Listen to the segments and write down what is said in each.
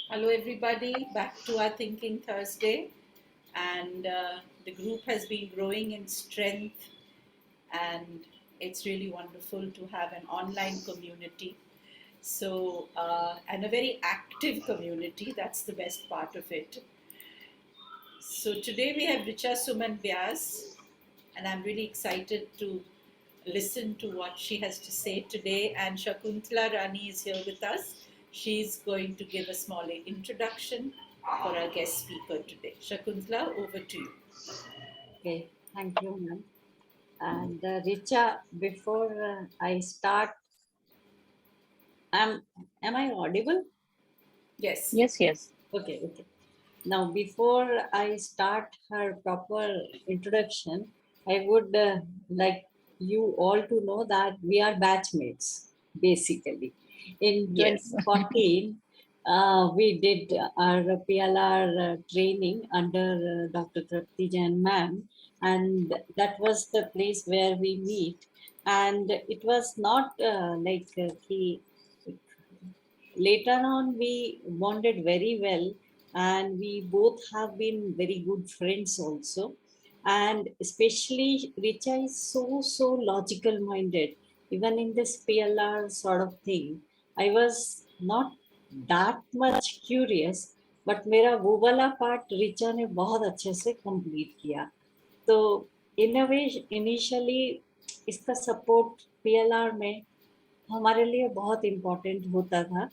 Hello, everybody. Back to our Thinking Thursday. And the group has been growing in strength, and it's really wonderful to have an online community. And a very active community. That's the best part of it. So, today we have Richa Suman Vyas, and I'm really excited to listen to what she has to say today. And Shakuntala Rani is here with us. She's going to give a small introduction for our guest speaker today. Shakuntala, over to you. Okay, thank you, ma'am. And Richa, before I start, am am I audible? Yes. Yes, yes. Okay. Now, before I start her proper introduction, I would like you all to know that we are batchmates, basically. In Yes. 2014, we did our PLR training under Dr. Trupti Jayin ma'am, and that was the place where we meet. And it was not he later on we bonded very well, and we both have been very good friends also. And especially Richa is so logical minded, even in this PLR sort of thing. I was not that much curious, but मेरा वो वाला part Richa ने बहुत अच्छे से complete किया. तो in a way initially इसका सपोर्ट पीएलआर में हमारे लिए बहुत इम्पोर्टेंट होता था.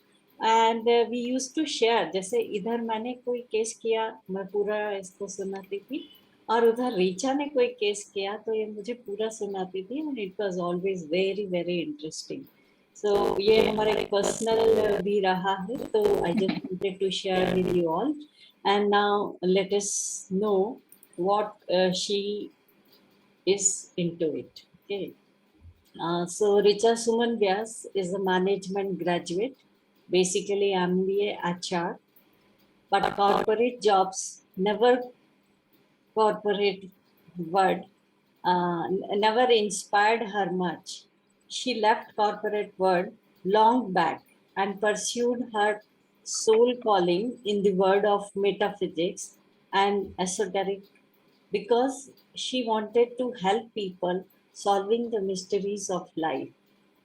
And we use to share, जैसे इधर मैंने कोई केस किया, मैं पूरा इसको सुनाती थी, और उधर रीचा ने कोई केस किया तो ये मुझे पूरा सुनाती थी. And it was always very very interesting. So ये हमारे पर्सनल भी रहा है, तो I just wanted to share with you all. And now let us know what she is into it. Okay. So Richa Suman Vyas is a management graduate, basically MBA HR, but corporate jobs never corporate word never inspired her much. She left corporate world long back and pursued her soul calling in the world of metaphysics and esoteric, because she wanted to help people solving the mysteries of life.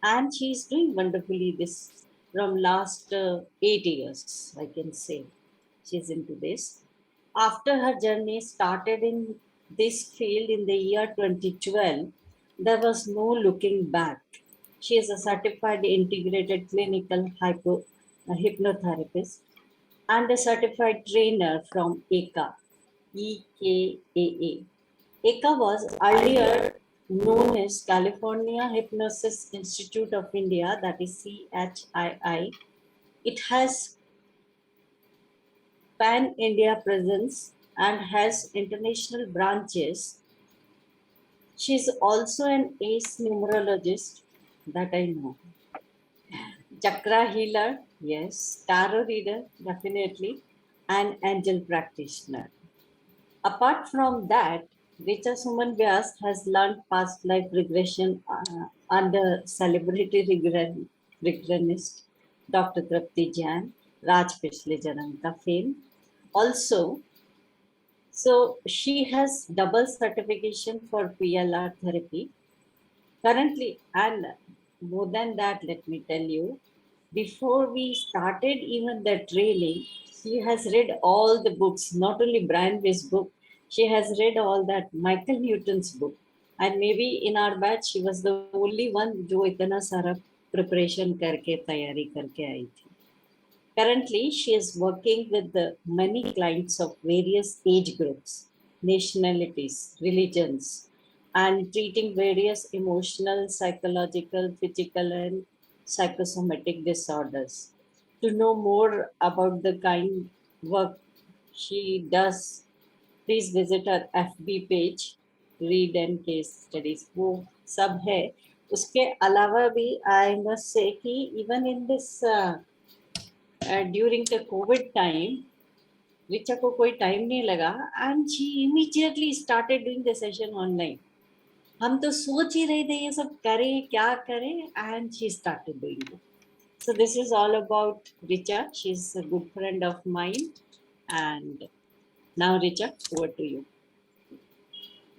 And she is doing wonderfully this from last 8 years, I can say. She's into this. After her journey started in this field in the year 2012, there was no looking back. She is a certified integrated clinical hypnotherapist and a certified trainer from EKAA. EKA was earlier known as California Hypnosis Institute of India, that is CHII. It has pan-India presence and has international branches. She is also an ace numerologist, that I know. Chakra Healer, yes. Tarot reader, definitely. And angel practitioner. Apart from that, Richa Suman Vyas has learned past life regression under celebrity regressionist Dr. Trupti Jayin, Raaz pichle janam ka fame. Also, so she has double certification for PLR therapy currently, and more than that, let me tell you, before we started even the training, she has read all the books, not only Brian Weiss book, she has read all that Michael Newton's book. And maybe in our batch, she was the only one जो इतना सारा preparation करके तैयारी करके आई थी. Currently, she is working with the many clients of various age groups, nationalities, religions, and treating various emotional, psychological, physical, and psychosomatic disorders. To know more about the kind work she does, please visit her FB page, Read and Case Studies. वो सब है. उसके अलावा भी I must say कि even in this during the COVID time, Richa को कोई time नहीं लगा, and she immediately started doing the session online. हम तो सोच ही रहे थे ये सब करें क्या करें, and she started doing it. So this is all about Richa. She's a good friend of mine. And now, Richa, over to you.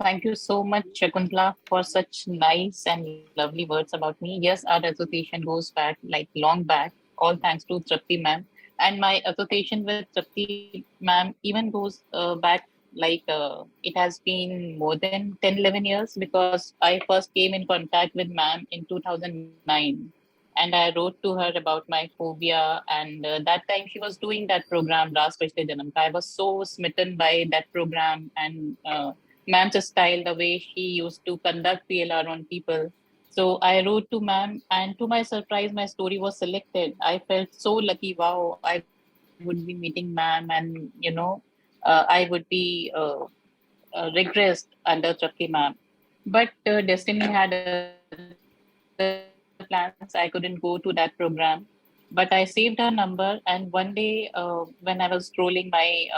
Thank you so much, Shakuntala, for such nice and lovely words about me. Yes, our association goes back like long back, all thanks to Trupti ma'am. And my association with Trupti ma'am even goes back like it has been more than 10, 11 years because I first came in contact with ma'am in 2009. And I wrote to her about my phobia. And that time she was doing that program, Raaz, pichle, janam. I was so smitten by that program and ma'am's style, the way she used to conduct PLR on people. So I wrote to ma'am, and to my surprise, my story was selected. I felt so lucky. Wow, I would be meeting ma'am, and I would be regressed under Chakki ma'am. But destiny had other plans. I couldn't go to that program. But I saved her number, and one day when I was scrolling my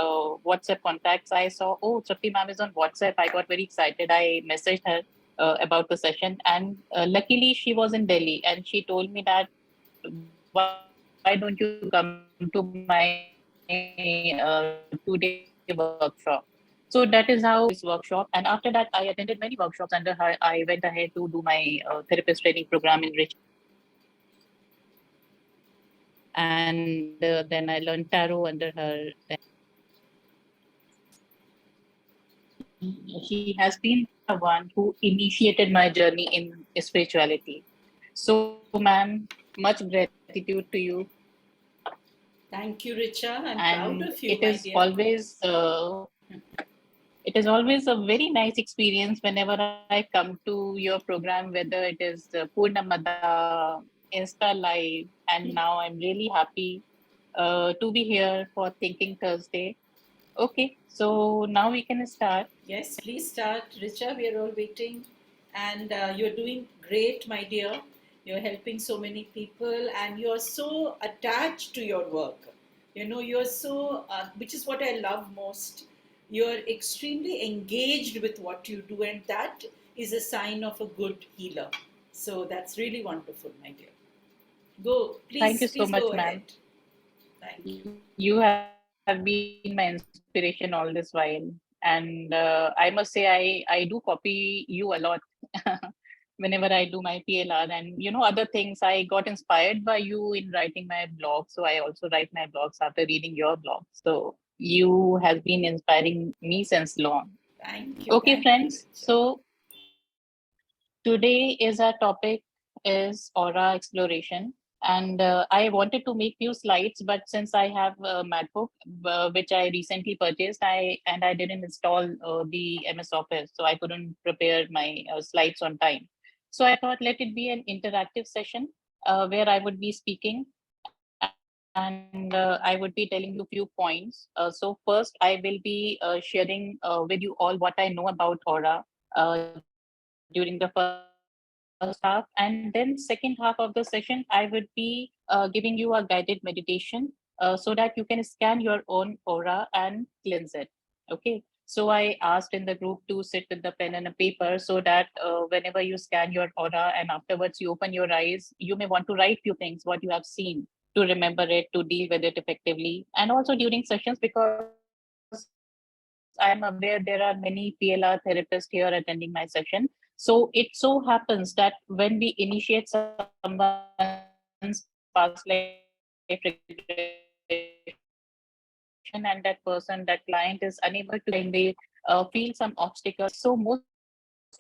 WhatsApp contacts, I saw, oh, Trupti ma'am is on WhatsApp. I got very excited. I messaged her about the session, and luckily she was in Delhi, and she told me that why don't you come to my 2-day workshop? So that is how I attended my first workshop. And after that, I attended many workshops under her. I went ahead to do my therapist training program in Richa. And then I learned tarot under her. She has been the one who initiated my journey in spirituality. So, ma'am, much gratitude to you. Thank you, Richa. I'm And proud of it you, is my dear. always a very nice experience whenever I come to your program, whether it is Purnamada, Insta Live, and now I'm really happy to be here for Thinking Thursday. Okay, so now we can start. Yes, please start. Richa, we are all waiting. And you're doing great, my dear. You're helping so many people and you're so attached to your work. You know, you're so, which is what I love most. You're extremely engaged with what you do, and that is a sign of a good healer. So that's really wonderful, my dear. Go, Thank you so please go much, ahead. ma'am. Thank you. You have been my inspiration all this while. And I must say, I do copy you a lot whenever I do my PLR. And, other things, I got inspired by you in writing my blog. So I also write my blogs after reading your blog. So you have been inspiring me since long. Okay, Thank you, friends. Richa. So today is our topic is aura exploration. And I wanted to make few slides, but since I have a MacBook, which I recently purchased, I didn't install the MS Office, so I couldn't prepare my slides on time. So I thought let it be an interactive session where I would be speaking and I would be telling you few points. So first, I will be sharing with you all what I know about aura during the first half, and then second half of the session, I would be giving you a guided meditation so that you can scan your own aura and cleanse it. Okay. So I asked in the group to sit with the pen and a paper so that whenever you scan your aura and afterwards you open your eyes, you may want to write few things what you have seen to remember it, to deal with it effectively. And also during sessions, because I am aware there are many PLR therapists here attending my session. So it so happens that when we initiate someone's past life regression and that person, that client is unable to remember it, they feel some obstacles. So most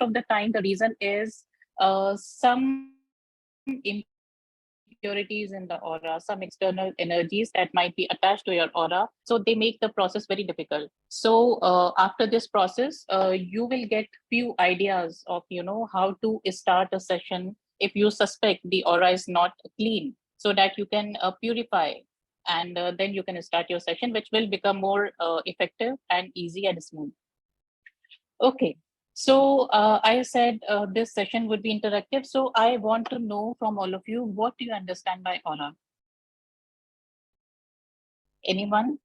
of the time the reason is some impurities in the aura. Some external energies that might be attached to your aura. So they make the process very difficult. So after this process, you will get few ideas of how to start a session. If you suspect the aura is not clean, so that you can purify, and then you can start your session, which will become more effective and easy and smooth. Okay, so I said this session would be interactive. So I want to know from all of you, what do you understand by aura? Anyone?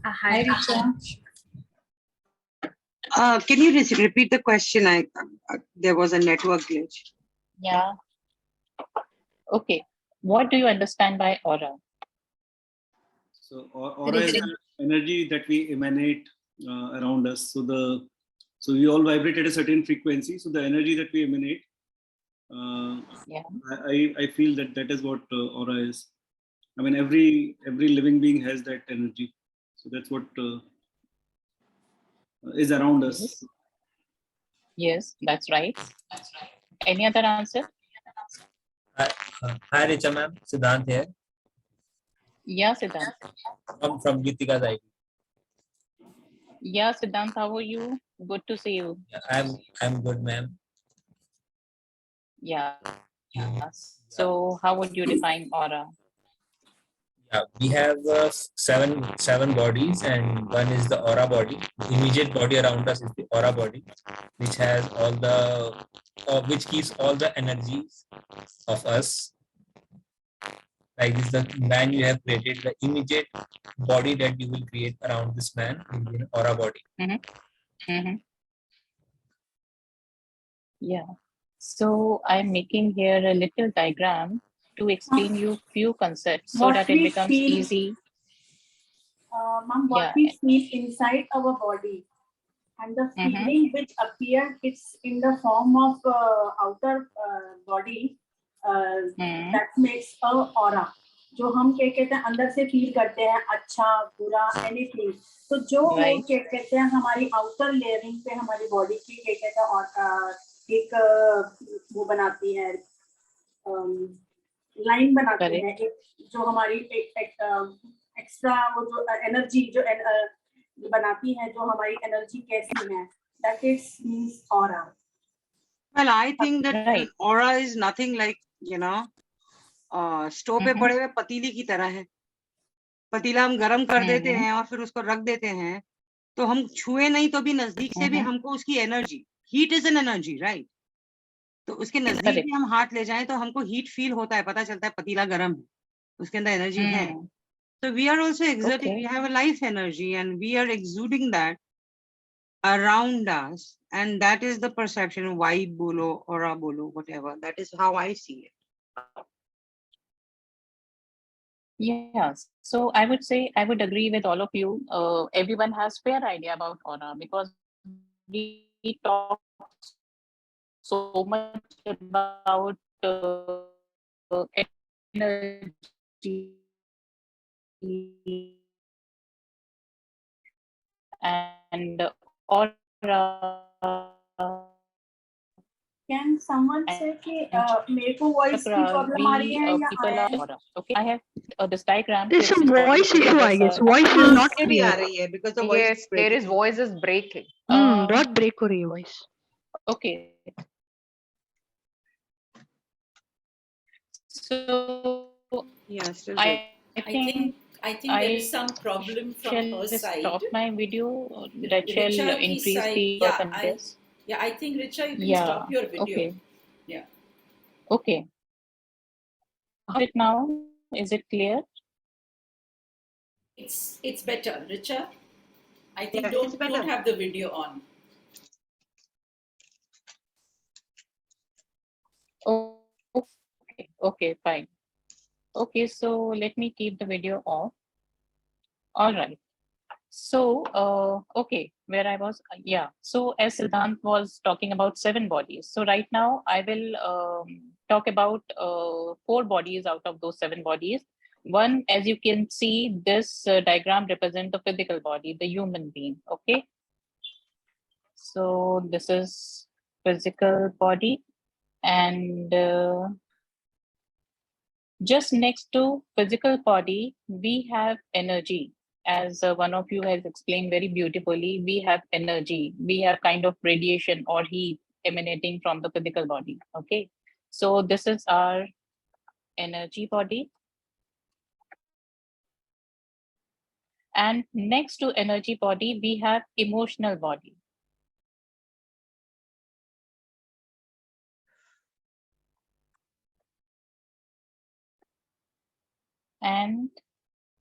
Hi, Richa. Can you repeat the question? There was a network glitch. Yeah. Okay. What do you understand by aura? So aura is the energy that we emanate around us. So we all vibrate at a certain frequency. So the energy that we emanate, Yeah. I feel that is what aura is. I mean, every living being has that energy. So that's what is around us. Yes. Yes, that's right. Any other answer? Hi, Richa ma'am. Siddhant here. Yeah, Siddhant. From Gitika's ID. Yeah, Siddhant, how are you? Good to see you. I'm good, ma'am. Yeah. So how would you define aura? Yeah, we have seven bodies, and one is the aura body. The immediate body around us is the aura body, which has which keeps all the energies of us. Like this, the man you have created, the immediate body that you will create around this man will be an aura body. Mm-hmm. Yeah. So I'm making here a little diagram to explain you few concepts so that it becomes easy. Ma'am, what we feel inside our body and the feeling which appears, it's in the form of outer body, that makes a aura. जो हम क्या कहते हैं अंदर से feel करते हैं अच्छा बुरा एनीथिंग, तो जो वो क्या कहते हैं हमारी आउटर लेयरिंग पे हमारी बॉडी की क्या कहते हैं और एक वो बनाती है लाइन बनाती है एक जो हमारी एक एक्स्ट्रा वो जो एनर्जी जो बनाती है जो हमारी एनर्जी कैसी है, that is means aura. Well, I think that an aura is nothing like, stove पे पड़े हुए पतीली की तरह है. पतीला हम गरम कर देते हैं और फिर उसको रख देते हैं, तो हम छुए नहीं तो भी नजदीक से भी हमको उसकी energy, heat is an energy, right? तो उसके नजदीक भी हम हाथ ले जाएं तो हमको हीट फील होता है, पता चलता है पतीला गरम है, उसके अंदर एनर्जी है. So we are also exerting, we have a life energy and we are exuding that around us, and that is the perception, vibe bolo, aura bolo, whatever. That is how I see it. Yes. So I would say I would agree with all of you. Everyone has fair idea about aura because we talk so much about energy and aura. Can someone say कि मेरे को voice की problem आ रही है या आया है? Okay, I have this diagram. There's some voice issue, I guess. Voice is not clear. Because the voice Yes, there is voice is breaking. बहुत break हो रही है voice. Okay. So yeah, still I think there is some problem from her side. Stop my video. That shall Richa increase side, the percentage. I think Richa, you can stop your video. Okay. Yeah. Okay. How is it now? Is it clear? It's better, Richa. I think don't have the video on. Okay, fine. Okay, so let me keep the video off. All right. So, okay, where I was, yeah. So as Siddhant was talking about 7 bodies. So right now I will talk about 4 bodies out of those 7 bodies. One, as you can see, this diagram represents the physical body, the human being, okay? So this is physical body, and just next to physical body, we have energy. As one of you has explained very beautifully, we have energy. We have kind of radiation or heat emanating from the physical body, okay? So this is our energy body. And next to energy body, we have emotional body. And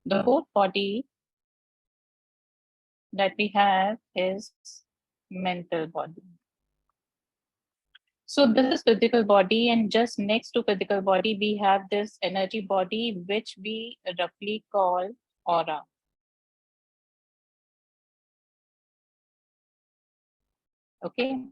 the fourth body that we have is mental body. So this is physical body, and just next to physical body, we have this energy body, which we roughly call aura. Okay.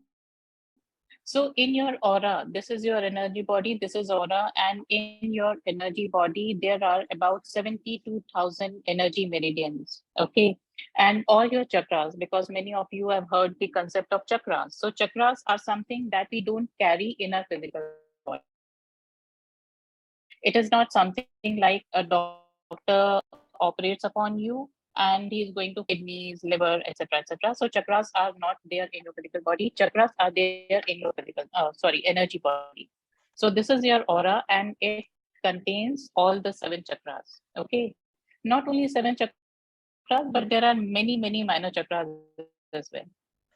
So in your aura, this is your energy body, this is aura, and in your energy body, there are about 72,000 energy meridians. Okay. And all your chakras, because many of you have heard the concept of chakras. So chakras are something that we don't carry in our physical body. It is not something like a doctor operates upon you and he's going to fix your kidneys, liver, etc., etc. So chakras are not there in your physical body. Chakras are there in your energy body. So this is your aura, and it contains all the 7 chakras. Okay, not only 7 chakras, but there are many minor chakras as well.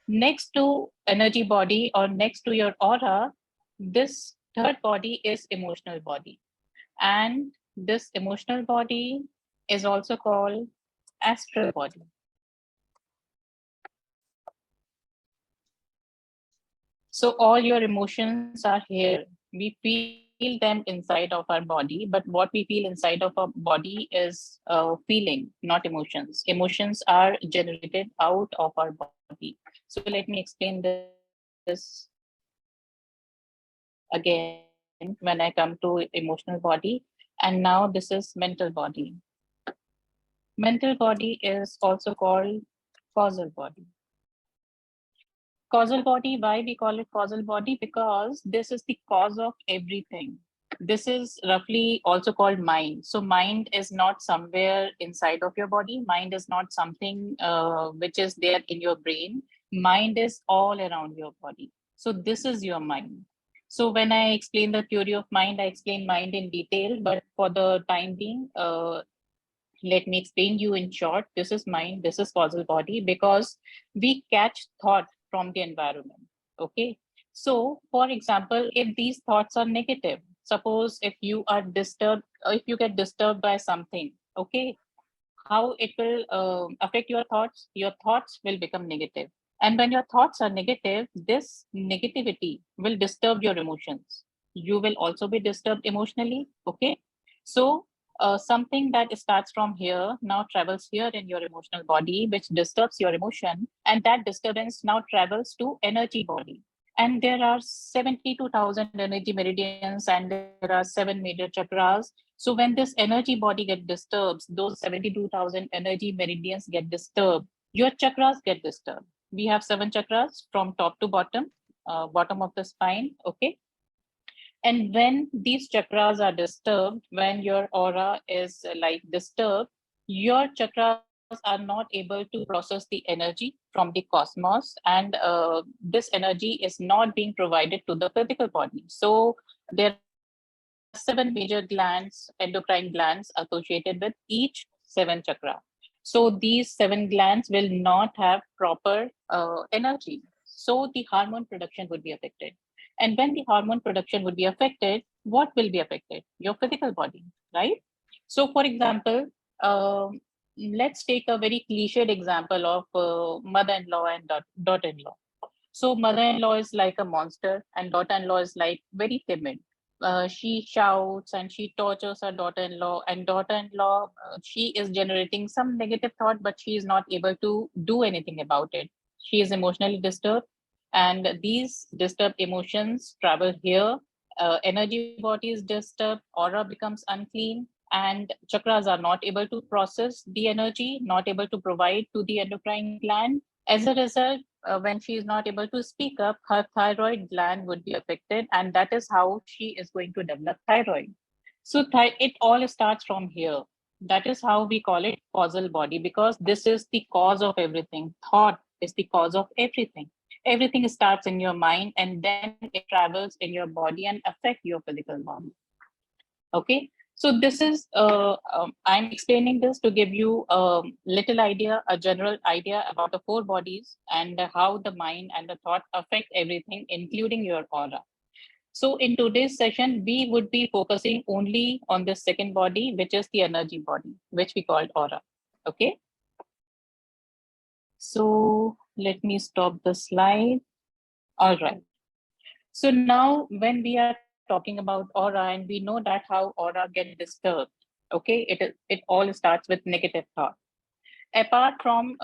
Next to energy body or next to your aura, this third body is emotional body. And this emotional body is also called astral body. So all your emotions are here. We feel them inside of our body, but what we feel inside of our body is feeling, not emotions. Emotions are generated out of our body. So let me explain this again when I come to emotional body. And now this is mental body. Mental body is also called causal body. Causal body, why we call it causal body? Because this is the cause of everything. This is roughly also called mind. So mind is not somewhere inside of your body. Mind is not something which is there in your brain. Mind is all around your body. So this is your mind. So when I explain the theory of mind, I explain mind in detail, but for the time being, let me explain you in short. This is mind, this is causal body, because we catch thought from the environment. Okay. So for example, if these thoughts are negative, suppose if you are disturbed, if you get disturbed by something, okay, how it will affect your thoughts will become negative. And when your thoughts are negative, this negativity will disturb your emotions. You will also be disturbed emotionally. Okay. So something that starts from here now travels here in your emotional body, which disturbs your emotion, and that disturbance now travels to energy body. And there are 72,000 energy meridians, and there are 7 major chakras. So when this energy body get disturbed, those 72,000 energy meridians get disturbed, your chakras get disturbed. We have 7 chakras from top to bottom, bottom of the spine. Okay. And when these chakras are disturbed, when your aura is like disturbed, your chakras are not able to process the energy from the cosmos, and this energy is not being provided to the physical body. So there are 7 major glands, endocrine glands associated with each 7 chakra. So these 7 glands will not have proper energy. So the hormone production would be affected. And when the hormone production would be affected, what will be affected? Your physical body, right? So for example, let's take a very cliched example of mother-in-law and daughter-in-law. So mother-in-law is like a monster and daughter-in-law is like very timid. She shouts and she tortures her daughter-in-law, and daughter-in-law, she is generating some negative thought, but she is not able to do anything about it. She is emotionally disturbed, and these disturbed emotions travel here. Energy body is disturbed, aura becomes unclean, and chakras are not able to process the energy, not able to provide to the endocrine gland. As a result, when she is not able to speak up, her thyroid gland would be affected, and that is how she is going to develop thyroid. So it all starts from here. That is how we call it causal body, because this is the cause of everything. Thought is the cause of everything. Everything starts in your mind, and then it travels in your body and affect your physical body. Okay. So this is, I'm explaining this to give you a little idea, a general idea about the 4 bodies and how the mind and the thought affect everything, including your aura. So in today's session, we would be focusing only on the second body, which is the energy body, which we called aura. Okay. So Let me stop the slide. All right. So now when we are talking about aura, and we know that how aura get disturbed, okay, it all starts with negative thought. Apart from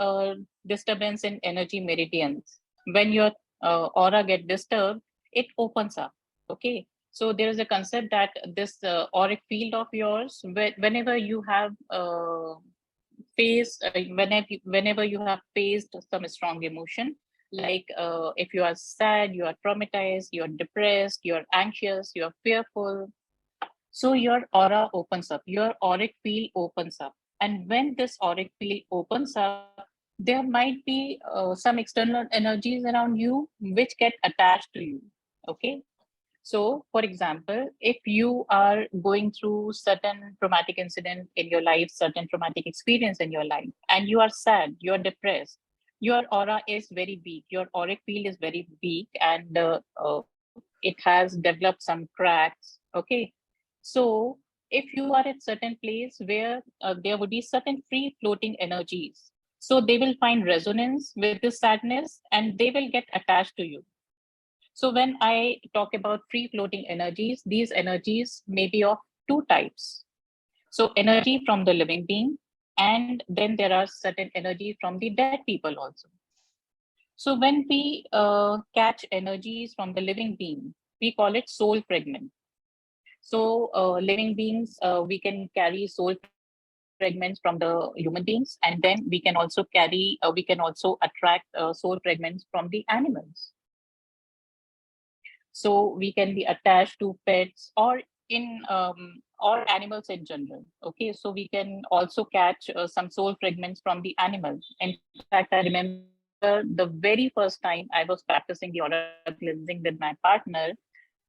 disturbance in energy meridians, when your aura get disturbed, it opens up. Okay, so there is a concept that this auric field of yours, whenever you have whenever you have faced some strong emotion, like if you are sad, you are traumatized, you are depressed, you are anxious, you are fearful, so your aura opens up, your auric field opens up. And when this auric field opens up, there might be some external energies around you which get attached to you. Okay. So, for example, if you are going through certain traumatic incident in your life, certain traumatic experience in your life, and you are sad, you are depressed, your aura is very weak, your auric field is very weak, and it has developed some cracks. Okay. So, if you are at certain place where there would be certain free floating energies, so they will find resonance with this sadness and they will get attached to you. So when I talk about free floating energies, these energies may be of two types. So energy from the living being, and then there are certain energy from the dead people also. So when we catch energies from the living being, we call it soul fragment. So living beings, we can carry soul fragments from the human beings, and then we can also attract soul fragments from the animals. So we can be attached to pets or animals in general. Okay, so we can also catch some soul fragments from the animals. In fact, I remember the very first time I was practicing the aura cleansing with my partner,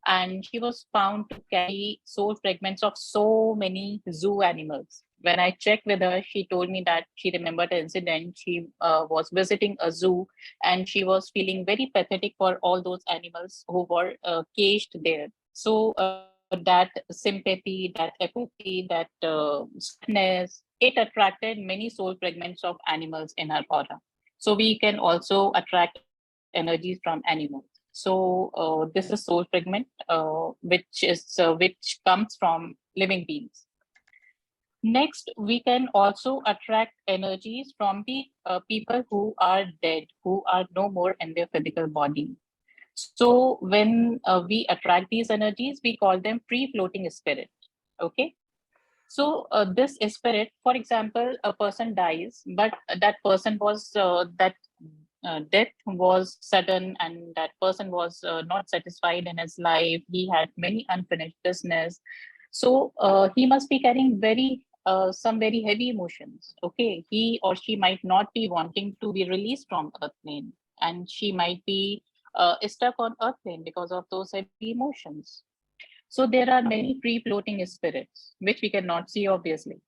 and she was found to carry soul fragments of so many zoo animals. When I checked with her, she told me that she remembered the incident. She was visiting a zoo and she was feeling very pathetic for all those animals who were caged there. So that sympathy, that apathy, that sadness, it attracted many soul fragments of animals in her aura. So we can also attract energies from animals. So this is soul fragment, which comes from living beings. Next, we can also attract energies from the people who are dead, who are no more in their physical body. So when we attract these energies, we call them free floating spirit. Okay. So this spirit, for example, a person dies, but that person was that death was sudden, and that person was not satisfied in his life. He had many unfinished business, so he must be carrying some very heavy emotions. Okay, he or she might not be wanting to be released from earth plane, and she might be stuck on earth plane because of those heavy emotions. So there are many free floating spirits, which we cannot see obviously.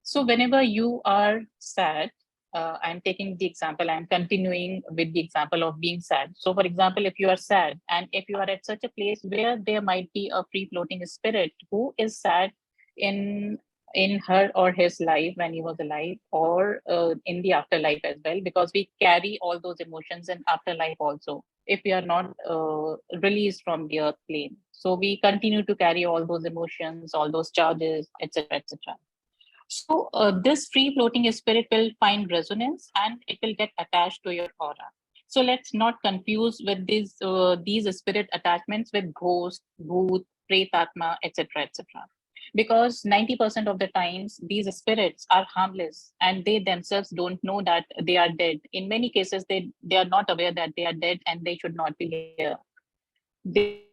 So whenever you are sad, I'm taking the example, I'm continuing with the example of being sad. So for example, if you are sad and if you are at such a place where there might be a free floating spirit who is sad in in her or his life when he was alive, or in the afterlife as well, because we carry all those emotions in afterlife also if we are not released from the earth plane. So we continue to carry all those emotions, all those charges, etc., etc. So this free floating spirit will find resonance and it will get attached to your aura. So let's not confuse with these spirit attachments with ghost, bhoot, pretatma, etc., etc. Because 90% of the times these spirits are harmless and they themselves don't know that they are dead. In many cases, they are not aware that they are dead and they should not be here. They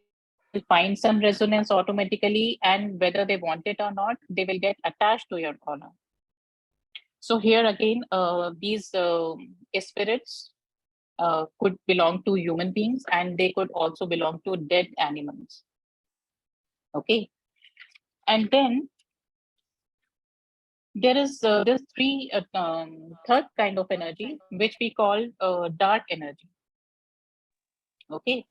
will find some resonance automatically, and whether they want it or not, they will get attached to your aura. So here again, these spirits could belong to human beings, and they could also belong to dead animals. Okay, and then there is this third kind of energy, which we call dark energy. Okay,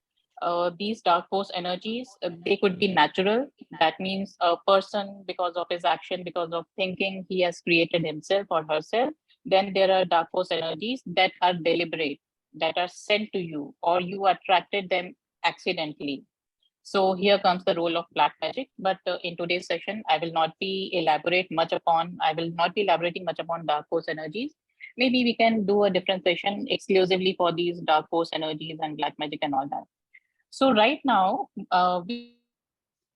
these dark force energies, they could be natural. That means a person, because of his action, because of thinking, he has created himself or herself. Then there are dark force energies that are deliberate. that are sent to you, or you attracted them accidentally. So here comes the role of black magic. But in today's session, I will not be elaborating much upon dark force energies. Maybe we can do a different session exclusively for these dark force energies and black magic and all that. So right now, we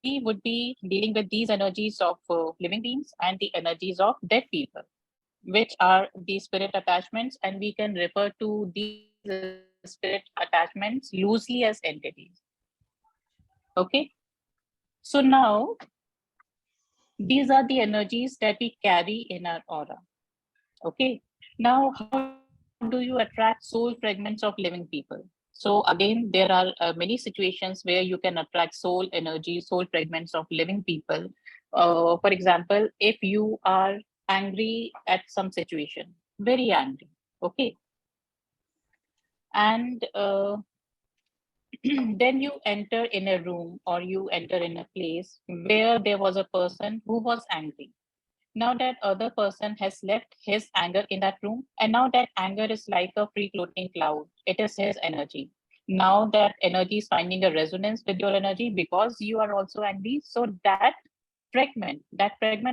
would be dealing with these energies of living beings and the energies of dead people, which are the spirit attachments, and we can refer to these spirit attachments loosely as entities. Okay. So now, these are the energies that we carry in our aura. Okay. Now, how do you attract soul fragments of living people? So again, there are many situations where you can attract soul energy, soul fragments of living people. For example, if you are angry at some situation, very angry, okay, and then you enter in a room or you enter in a place where there was a person who was angry. Now that other person has left his anger in that room, and now that anger is like a free floating cloud. It is his energy. Now that energy is finding a resonance with your energy because you are also angry. So that fragment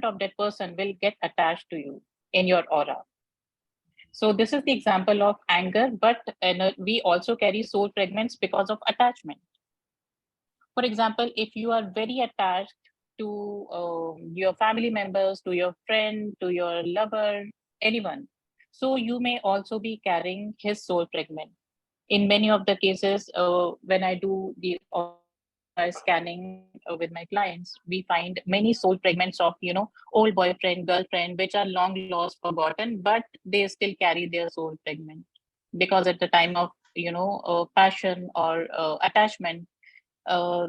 of that person will get attached to you in your aura. So this is the example of anger, but we also carry soul fragments because of attachment. For example, if you are very attached to your family members, to your friend, to your lover, anyone, so you may also be carrying his soul fragment. In many of the cases, when I do the aura scanning with my clients, we find many soul fragments of, old boyfriend, girlfriend, which are long lost, forgotten, but they still carry their soul fragment because at the time of, passion or attachment, uh,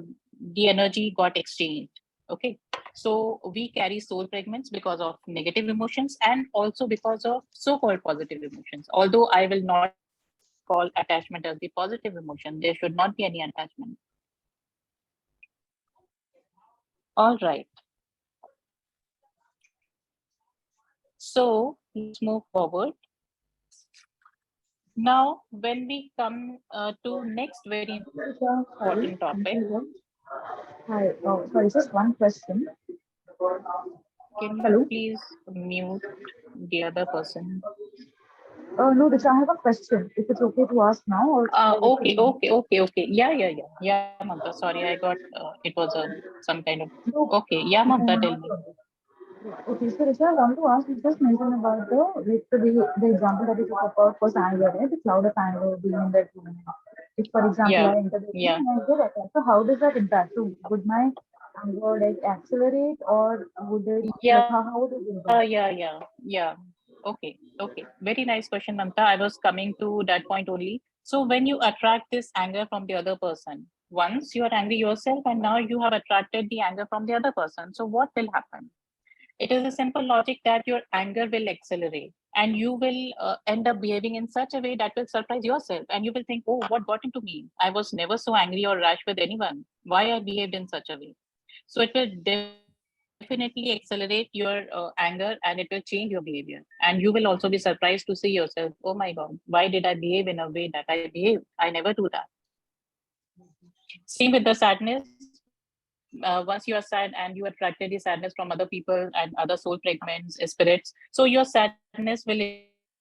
the energy got exchanged. Okay. So we carry soul fragments because of negative emotions and also because of so-called positive emotions. Although I will not call attachment as the positive emotion, there should not be any attachment. All right. So let's move forward. Now, when we come to next very important Sorry, topic, hi. Oh, sorry, just one question. can you Hello. please mute the other person? No, Richa, I have a question. If it's okay to ask now, or should I wait for the end? Okay. Yeah, Mamta. Sorry, I got it was some kind of. No, Okay, yeah, Mamta, tell no me. problem. Okay, so Richa, I want to ask. You just mentioned about the example that you took about for anger, right? The cloud of anger being in that room. If, for example, Yeah, I enter the room yeah, and I get attacked, so how does that impact? So would my anger like accelerate, or would it like how would it impact? yeah. Okay. Very nice question, Mamta. I was coming to that point only. So when you attract this anger from the other person, once you are angry yourself, and now you have attracted the anger from the other person. So what will happen? It is a simple logic that your anger will accelerate and you will end up behaving in such a way that will surprise yourself. And you will think, oh, what got into me? I was never so angry or rash with anyone. Why I behaved in such a way? So it will definitely accelerate your anger and it will change your behavior. And you will also be surprised to see yourself, oh my God, why did I behave in a way that I behaved? I never do that. Same with the sadness. Once you are sad and you attracted the sadness from other people and other soul fragments, spirits, so your sadness will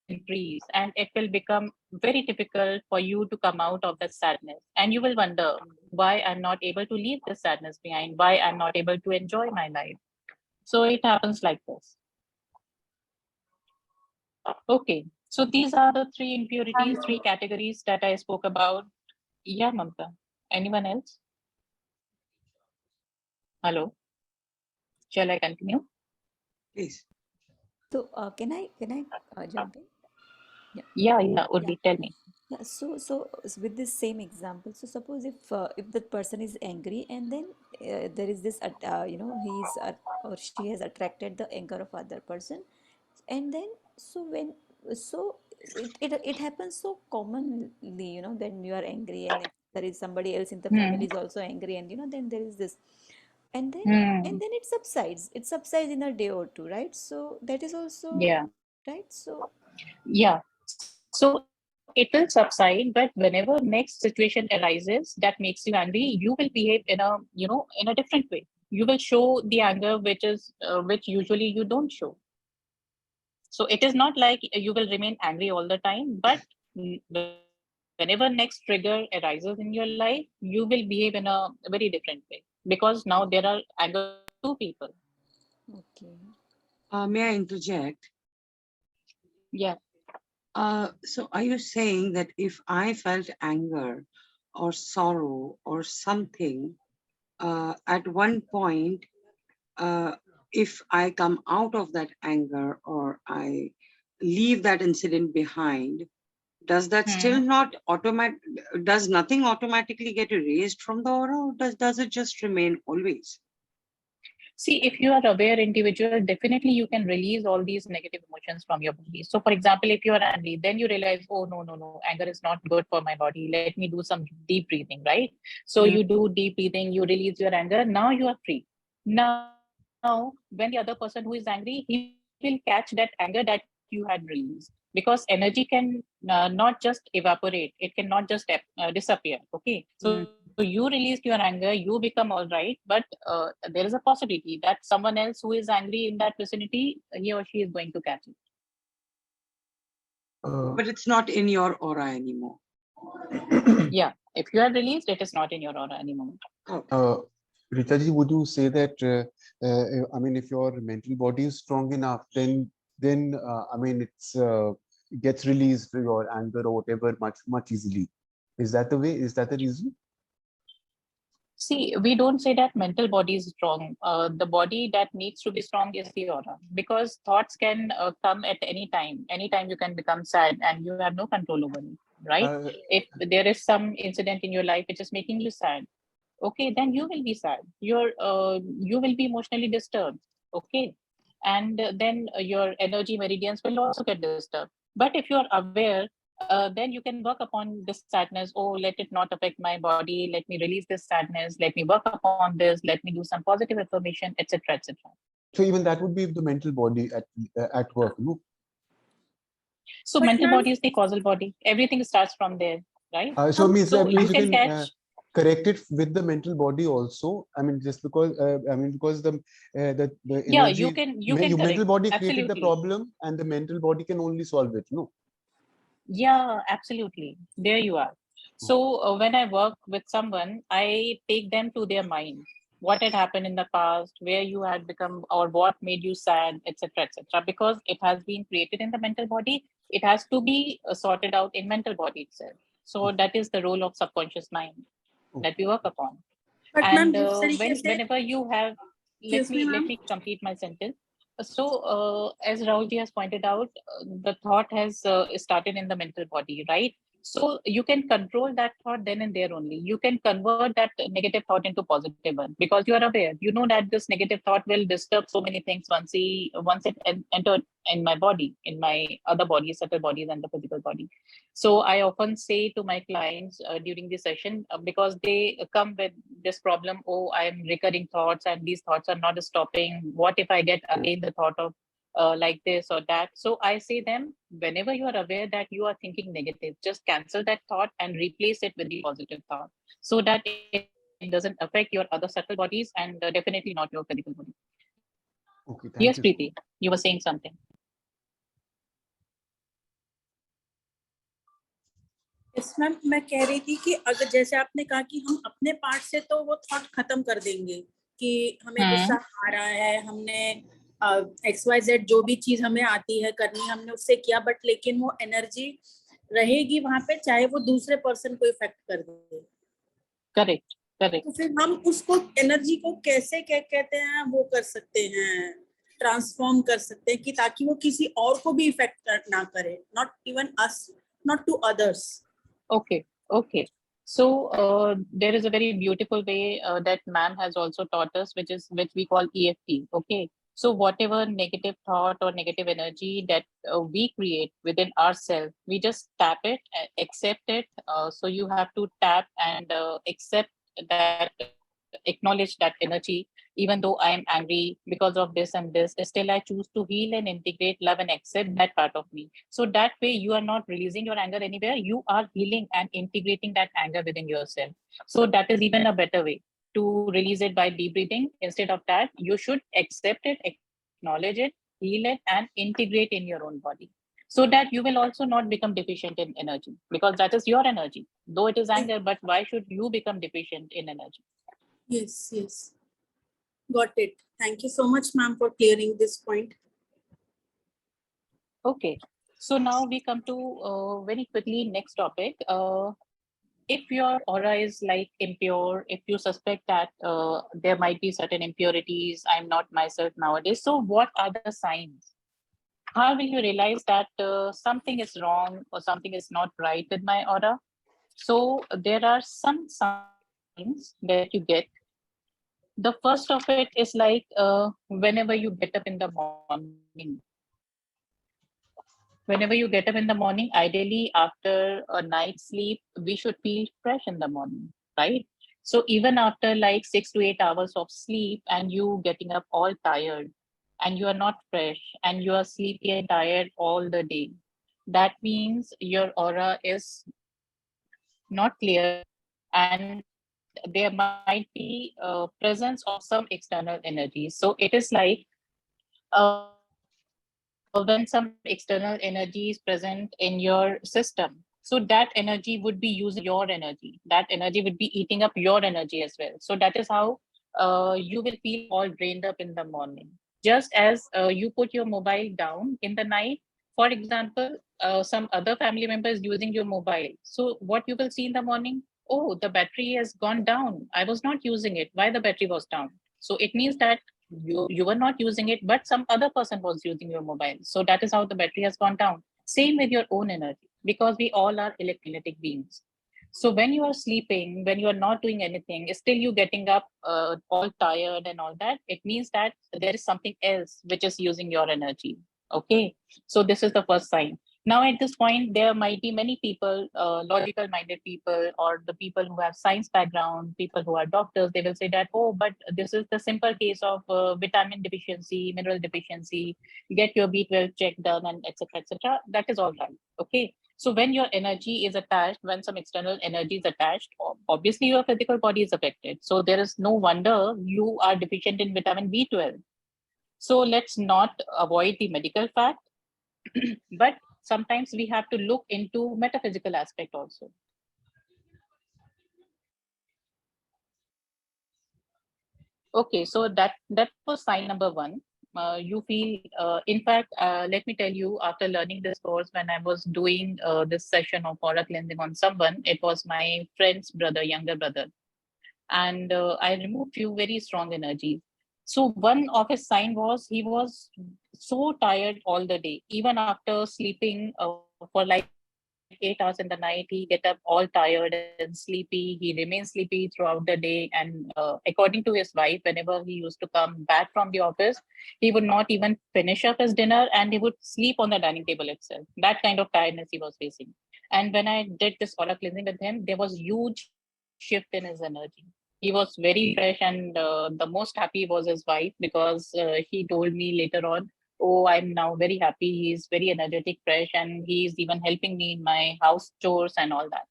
increase and it will become very difficult for you to come out of that sadness. And you will wonder why I'm not able to leave this sadness behind, why I'm not able to enjoy my life. So it happens like this. Okay. So these are the three impurities, three categories that I spoke about. Yeah, Mamta. Anyone else? Hello. Shall I continue? Please. So can I jump in? Yeah, Yeah. Urvi, tell me. Yeah. So with this same example, so suppose if that person is angry and then there is this he's or she has attracted the anger of other person, and then so when so it happens so commonly, when you are angry and if there is somebody else in the Hmm. family is also angry, and then there is this, and then Hmm. it subsides in a day or two, right? So that is also Yeah. right. So Yeah. So it will subside, but whenever next situation arises that makes you angry, you will behave in a, in a different way. You will show the anger which usually you don't show. So it is not like you will remain angry all the time, but whenever next trigger arises in your life, you will behave in a very different way, because now there are anger for two people. Okay. May I interject? Yeah. So are you saying that if I felt anger or sorrow or something at one point, if I come out of that anger or I leave that incident behind, does that still not does nothing automatically get erased from the aura, or does it just remain always? See, if you are aware individual, definitely you can release all these negative emotions from your body. So for example, if you are angry, then you realize, oh, no, anger is not good for my body. Let me do some deep breathing, right? So you do deep breathing, you release your anger. Now you are free. Now, when the other person who is angry, he will catch that anger that you had released, because energy can not just evaporate. It cannot just disappear. Okay. So you released your anger, you become all right, but there is a possibility that someone else who is angry in that vicinity, he or she is going to catch it. But it's not in your aura anymore. Yeah, if you are released, it is not in your aura anymore. Richa ji, would you say that I mean, if your mental body is strong enough, then I mean, it gets released, your anger or whatever, much easily? Is that the way? Is that the reason? See, we don't say that mental body is strong. The body that needs to be strong is the aura, because thoughts can come at any time. Anytime you can become sad and you have no control over it, right? If there is some incident in your life which is making you sad, okay, then you will be sad. You will be emotionally disturbed, okay, and then your energy meridians will also get disturbed. But if you are aware, then you can work upon this sadness. Oh, let it not affect my body. Let me release this sadness. Let me work upon this. Let me do some positive affirmation, etc., etc. So even that would be the mental body at work, no? So But mental ma'am, body is the causal body. Everything starts from there, right? So means So that means you you can can catch. correct it with the mental body also. I mean, just because because the Yeah, energy, you can your mental correct. body created the Absolutely. problem, and the mental body can only solve it. No. Yeah, absolutely. There you are. So when I work with someone, I take them to their mind. What had happened in the past, where you had become, or what made you sad, etc., etc. Because it has been created in the mental body, it has to be sorted out in mental body itself. So that is the role of subconscious mind that we work upon. but ma'am, And जिस तरीके से whenever you have, excuse me, let ma'am. me complete my sentence. So as Rahulji has pointed out, the thought has started in the mental body, right? So you can control that thought then and there only. You can convert that negative thought into positive one, because you are aware. You know that this negative thought will disturb so many things once it entered in my body, in my other bodies, subtle bodies, and the physical body. So I often say to my clients during the session, because they come with this problem, oh, I'm recurring thoughts and these thoughts are not stopping. What if I get again the thought of like this or that? So I say them, whenever you are aware that you are thinking negative, just cancel that thought and replace it with the positive thought, so that it doesn't affect your other subtle bodies, and definitely not your physical body. Okay, Yes, thank you. Preeti, you were saying something. इस ma'am मैं कह रही थी कि अगर जैसे आपने कहा कि हम अपने पार्ट से तो वो थॉट खत्म कर देंगे कि हमें गुस्सा आ रहा है, हमने XYZ जो भी चीज हमें आती है करनी हमने उससे किया, बट लेकिन वो एनर्जी रहेगी वहां पे, चाहे वो दूसरे पर्सन को इफेक्ट कर दे। Correct correct. तो फिर हम उसको एनर्जी को कैसे क्या कहते हैं वो कर सकते हैं, ट्रांसफॉर्म कर सकते हैं कि ताकि वो किसी और को भी इफेक्ट ना करे, not even us, not to others. Okay. So there is a very beautiful way that ma'am has also taught us, which we call EFT. Okay. So whatever negative thought or negative energy that we create within ourselves, we just tap it, accept it. So you have to tap and accept that, acknowledge that energy, even though I am angry because of this and this, still I choose to heal and integrate, love and accept that part of me. So that way you are not releasing your anger anywhere, you are healing and integrating that anger within yourself. So that is even a better way to release it, by deep breathing. Instead of that, you should accept it, acknowledge it, heal it, and integrate in your own body, so that you will also not become deficient in energy, because that is your energy. Though it is anger, but why should you become deficient in energy? Yes, yes. Got it. Thank you so much, ma'am, for clearing this point. Okay. So now we come to very quickly next topic. If your aura is like impure, if you suspect that there might be certain impurities, I'm not myself nowadays. So what are the signs? How will you realize that something is wrong or something is not right with my aura? So there are some signs that you get. The first of it is like whenever you get up in the morning. Whenever you get up in the morning, ideally after a night's sleep, we should feel fresh in the morning, right? So even after like 6 to 8 hours of sleep and you getting up all tired and you are not fresh and you are sleepy and tired all the day, that means your aura is not clear, and there might be presence of some external energy. So it is like when some external energy is present in your system, so that energy would be using your energy, that energy would be eating up your energy as well. So that is how you will feel all drained up in the morning. Just as you put your mobile down in the night, for example, some other family member is using your mobile, so what you will see in the morning, oh, the battery has gone down, I was not using it, why the battery was down? So it means that you were not using it, but some other person was using your mobile, so that is how the battery has gone down. Same with your own energy, because we all are electromagnetic beings. So when you are sleeping, when you are not doing anything, still you getting up all tired and all that, it means that there is something else which is using your energy. Okay, so this is the first sign. Now at this point, there might be many people, logical minded people, or the people who have science background, people who are doctors, they will say that, oh, but this is the simple case of vitamin deficiency, mineral deficiency, get your B12 check done, and etc. etc. That is all right. Okay, so when your energy is attached, when some external energy is attached, obviously your physical body is affected. So there is no wonder you are deficient in vitamin B12. So let's not avoid the medical fact, but sometimes we have to look into metaphysical aspect also. Okay, so that was sign number one. You feel, in fact, let me tell you, after learning this course, when I was doing this session of aura cleansing on someone, it was my friend's brother, younger brother, and I removed few very strong energies. So one of his sign was he was so tired all the day, even after sleeping for like 8 hours in the night, he get up all tired and sleepy. He remains sleepy throughout the day, and according to his wife, whenever he used to come back from the office, he would not even finish up his dinner and he would sleep on the dining table itself. That kind of tiredness he was facing. And when I did this aura cleansing with him, there was huge shift in his energy. He was very fresh, and the most happy was his wife, because he told me later on, oh, I'm now very happy, he's very energetic, fresh, and he's even helping me in my house chores and all that.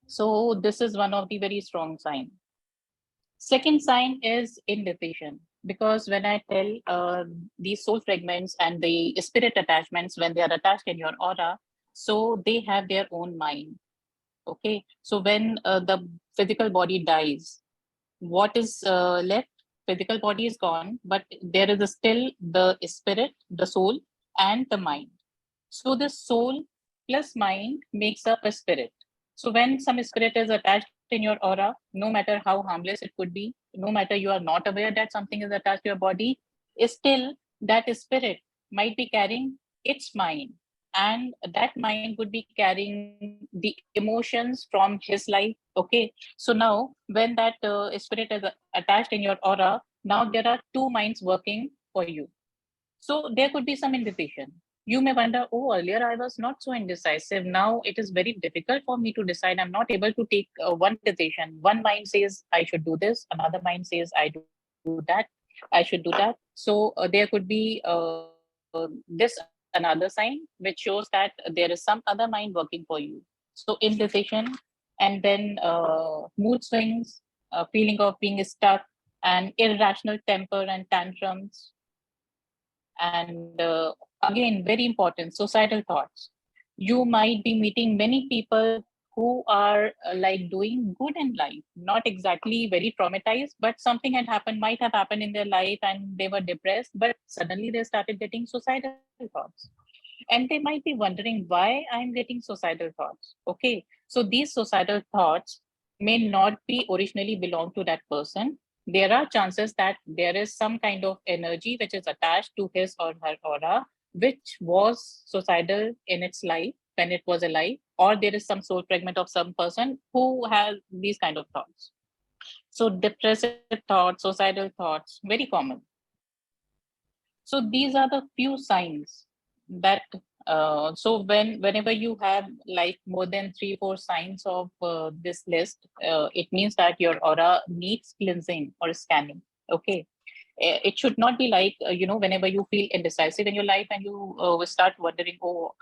So this is one of the very strong sign. Second sign is indecision, because when I tell these soul fragments and the spirit attachments, when they are attached in your aura, so they have their own mind. Okay, so when the physical body dies, what is left? Physical body is gone, but there is still the spirit, the soul, and the mind. So the soul plus mind makes up a spirit. So when some spirit is attached in your aura, no matter how harmless it could be, no matter you are not aware that something is attached to your body, still that spirit might be carrying its mind, and that mind would be carrying the emotions from his life. Okay, so now when that spirit is attached in your aura, now there are two minds working for you. So there could be some indecision. You may wonder, oh, earlier I was not so indecisive. Now it is very difficult for me to decide. I'm not able to take one decision. One mind says I should do this, another mind says I do that. do that. I should do that. So there could be this another sign which shows that there is some other mind working for you. So indecision, and then mood swings, feeling of being stuck, and irrational temper and tantrums. And again, very important, suicidal thoughts. You might be meeting many people who are like doing good in life, not exactly very traumatized, but something had happened, might have happened in their life, and they were depressed, but suddenly they started getting suicidal thoughts. And they might be wondering why I'm getting suicidal thoughts. Okay, so these suicidal thoughts may not be originally belong to that person. There are chances that there is some kind of energy which is attached to his or her aura, which was suicidal in its life when it was alive, or there is some soul fragment of some person who has these kind of thoughts. So depressive thoughts, suicidal thoughts, very common. So these are the few signs that so whenever you have like more than 3-4 signs of this list, it means that your aura needs cleansing or scanning. Okay, it should not be like whenever you feel indecisive in your life and you start wondering, oh,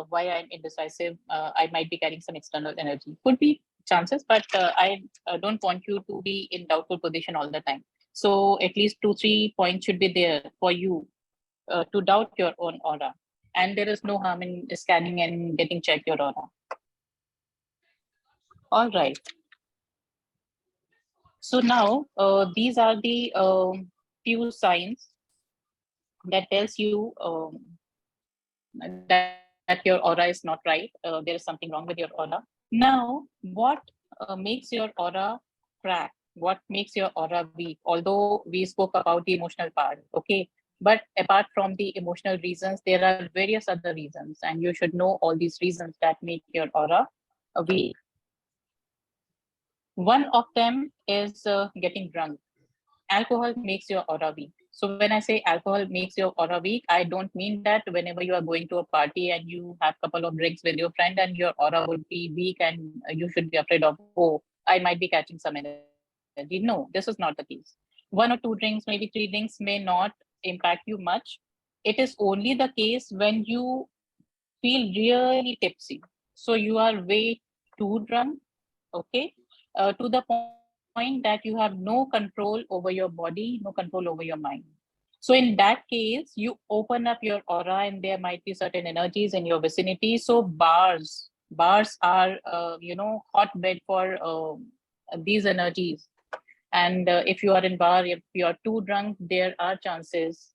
why I'm indecisive, I might be carrying some external energy. Could be chances, but I don't want you to be in doubtful position all the time. So at least 2-3 points should be there for you to doubt your own aura. And there is no harm in scanning and getting check your aura. All right. So now these are the few signs that tells you that your aura is not right. There is something wrong with your aura. Now, what makes your aura crack? What makes your aura weak? Although we spoke about the emotional part, okay. But apart from the emotional reasons, there are various other reasons, and you should know all these reasons that make your aura weak. One of them is getting drunk. Alcohol makes your aura weak. So when I say alcohol makes your aura weak, I don't mean that whenever you are going to a party and you have a couple of drinks with your friend and your aura would be weak and you should be afraid of, oh, I might be catching some energy. No, this is not the case. 1 or 2 drinks, maybe 3 drinks may not impact you much. It is only the case when you feel really tipsy. So you are way too drunk, okay, to the point that you have no control over your body, no control over your mind. So in that case, you open up your aura and there might be certain energies in your vicinity. So bars are, hotbed for these energies. And if you are in bar, if you are too drunk, there are high chances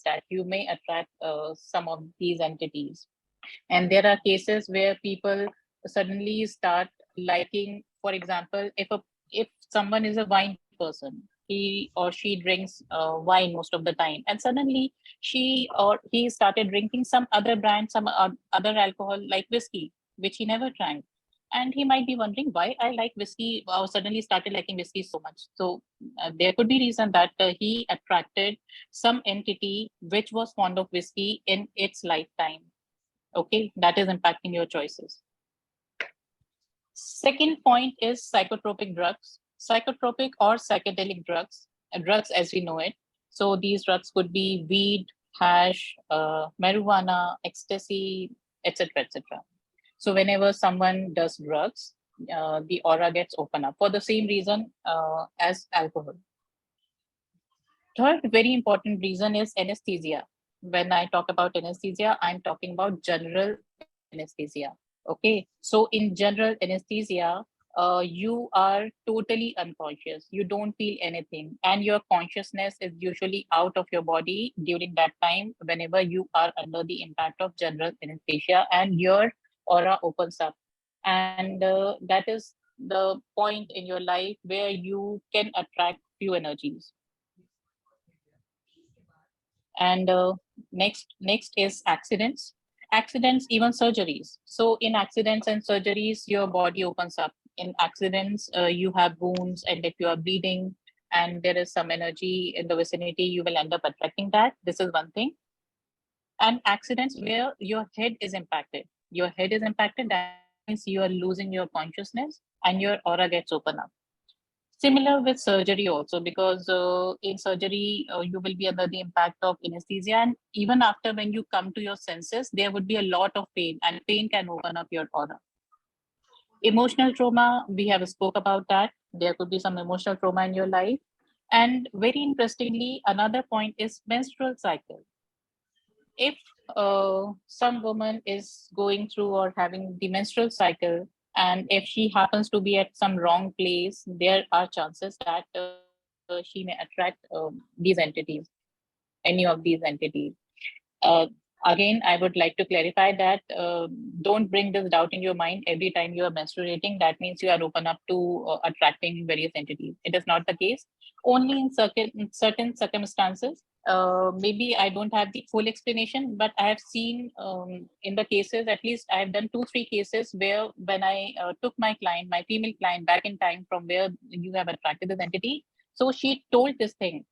that you may attract some of these entities. And there are cases where people suddenly start liking, for example, if someone is a wine person, he or she drinks wine most of the time, and suddenly she or he started drinking some other brand, some other alcohol like whiskey, which he never drank. And he might be wondering why I like whiskey, or suddenly started liking whiskey so much. So there could be reason that he attracted some entity which was fond of whiskey in its lifetime. Okay, that is impacting your choices. Second point is psychotropic drugs. Psychotropic or psychedelic drugs, drugs as we know it. So these drugs could be weed, hash, marijuana, ecstasy, etc., etc. So whenever someone does drugs, the aura gets open up for the same reason as alcohol. Third very important reason is anesthesia. When I talk about anesthesia, I'm talking about general anesthesia. Okay, so in general anesthesia, you are totally unconscious. You don't feel anything, and your consciousness is usually out of your body during that time whenever you are under the impact of general anesthesia, and your aura opens up. And that is the point in your life where you can attract few energies. And next is accidents, even surgeries. So in accidents and surgeries, your body opens up. In accidents, you have wounds, and if you are bleeding and there is some energy in the vicinity, you will end up attracting that. This is one thing. And accidents where your head is impacted. Your head is impacted, that means you are losing your consciousness and your aura gets open up. Similar with surgery also, because in surgery, you will be under the impact of anesthesia. And even after when you come to your senses, there would be a lot of pain, and pain can open up your aura. Emotional trauma, we have spoke about that. There could be some emotional trauma in your life. And very interestingly, another point is menstrual cycle. If some woman is going through or having the menstrual cycle, and if she happens to be at some wrong place, there are chances that she may attract these entities, any of these entities. Uh, Again, I would like to clarify that don't bring this doubt in your mind every time you are menstruating. That means you are open up to attracting various entities. It is not the case. Only in certain circumstances. Maybe I don't have the full explanation, but I have seen in the cases, at least I have done 2-3 cases where when I took my client, my female client, back in time from where you have attracted this entity. So she told this thing,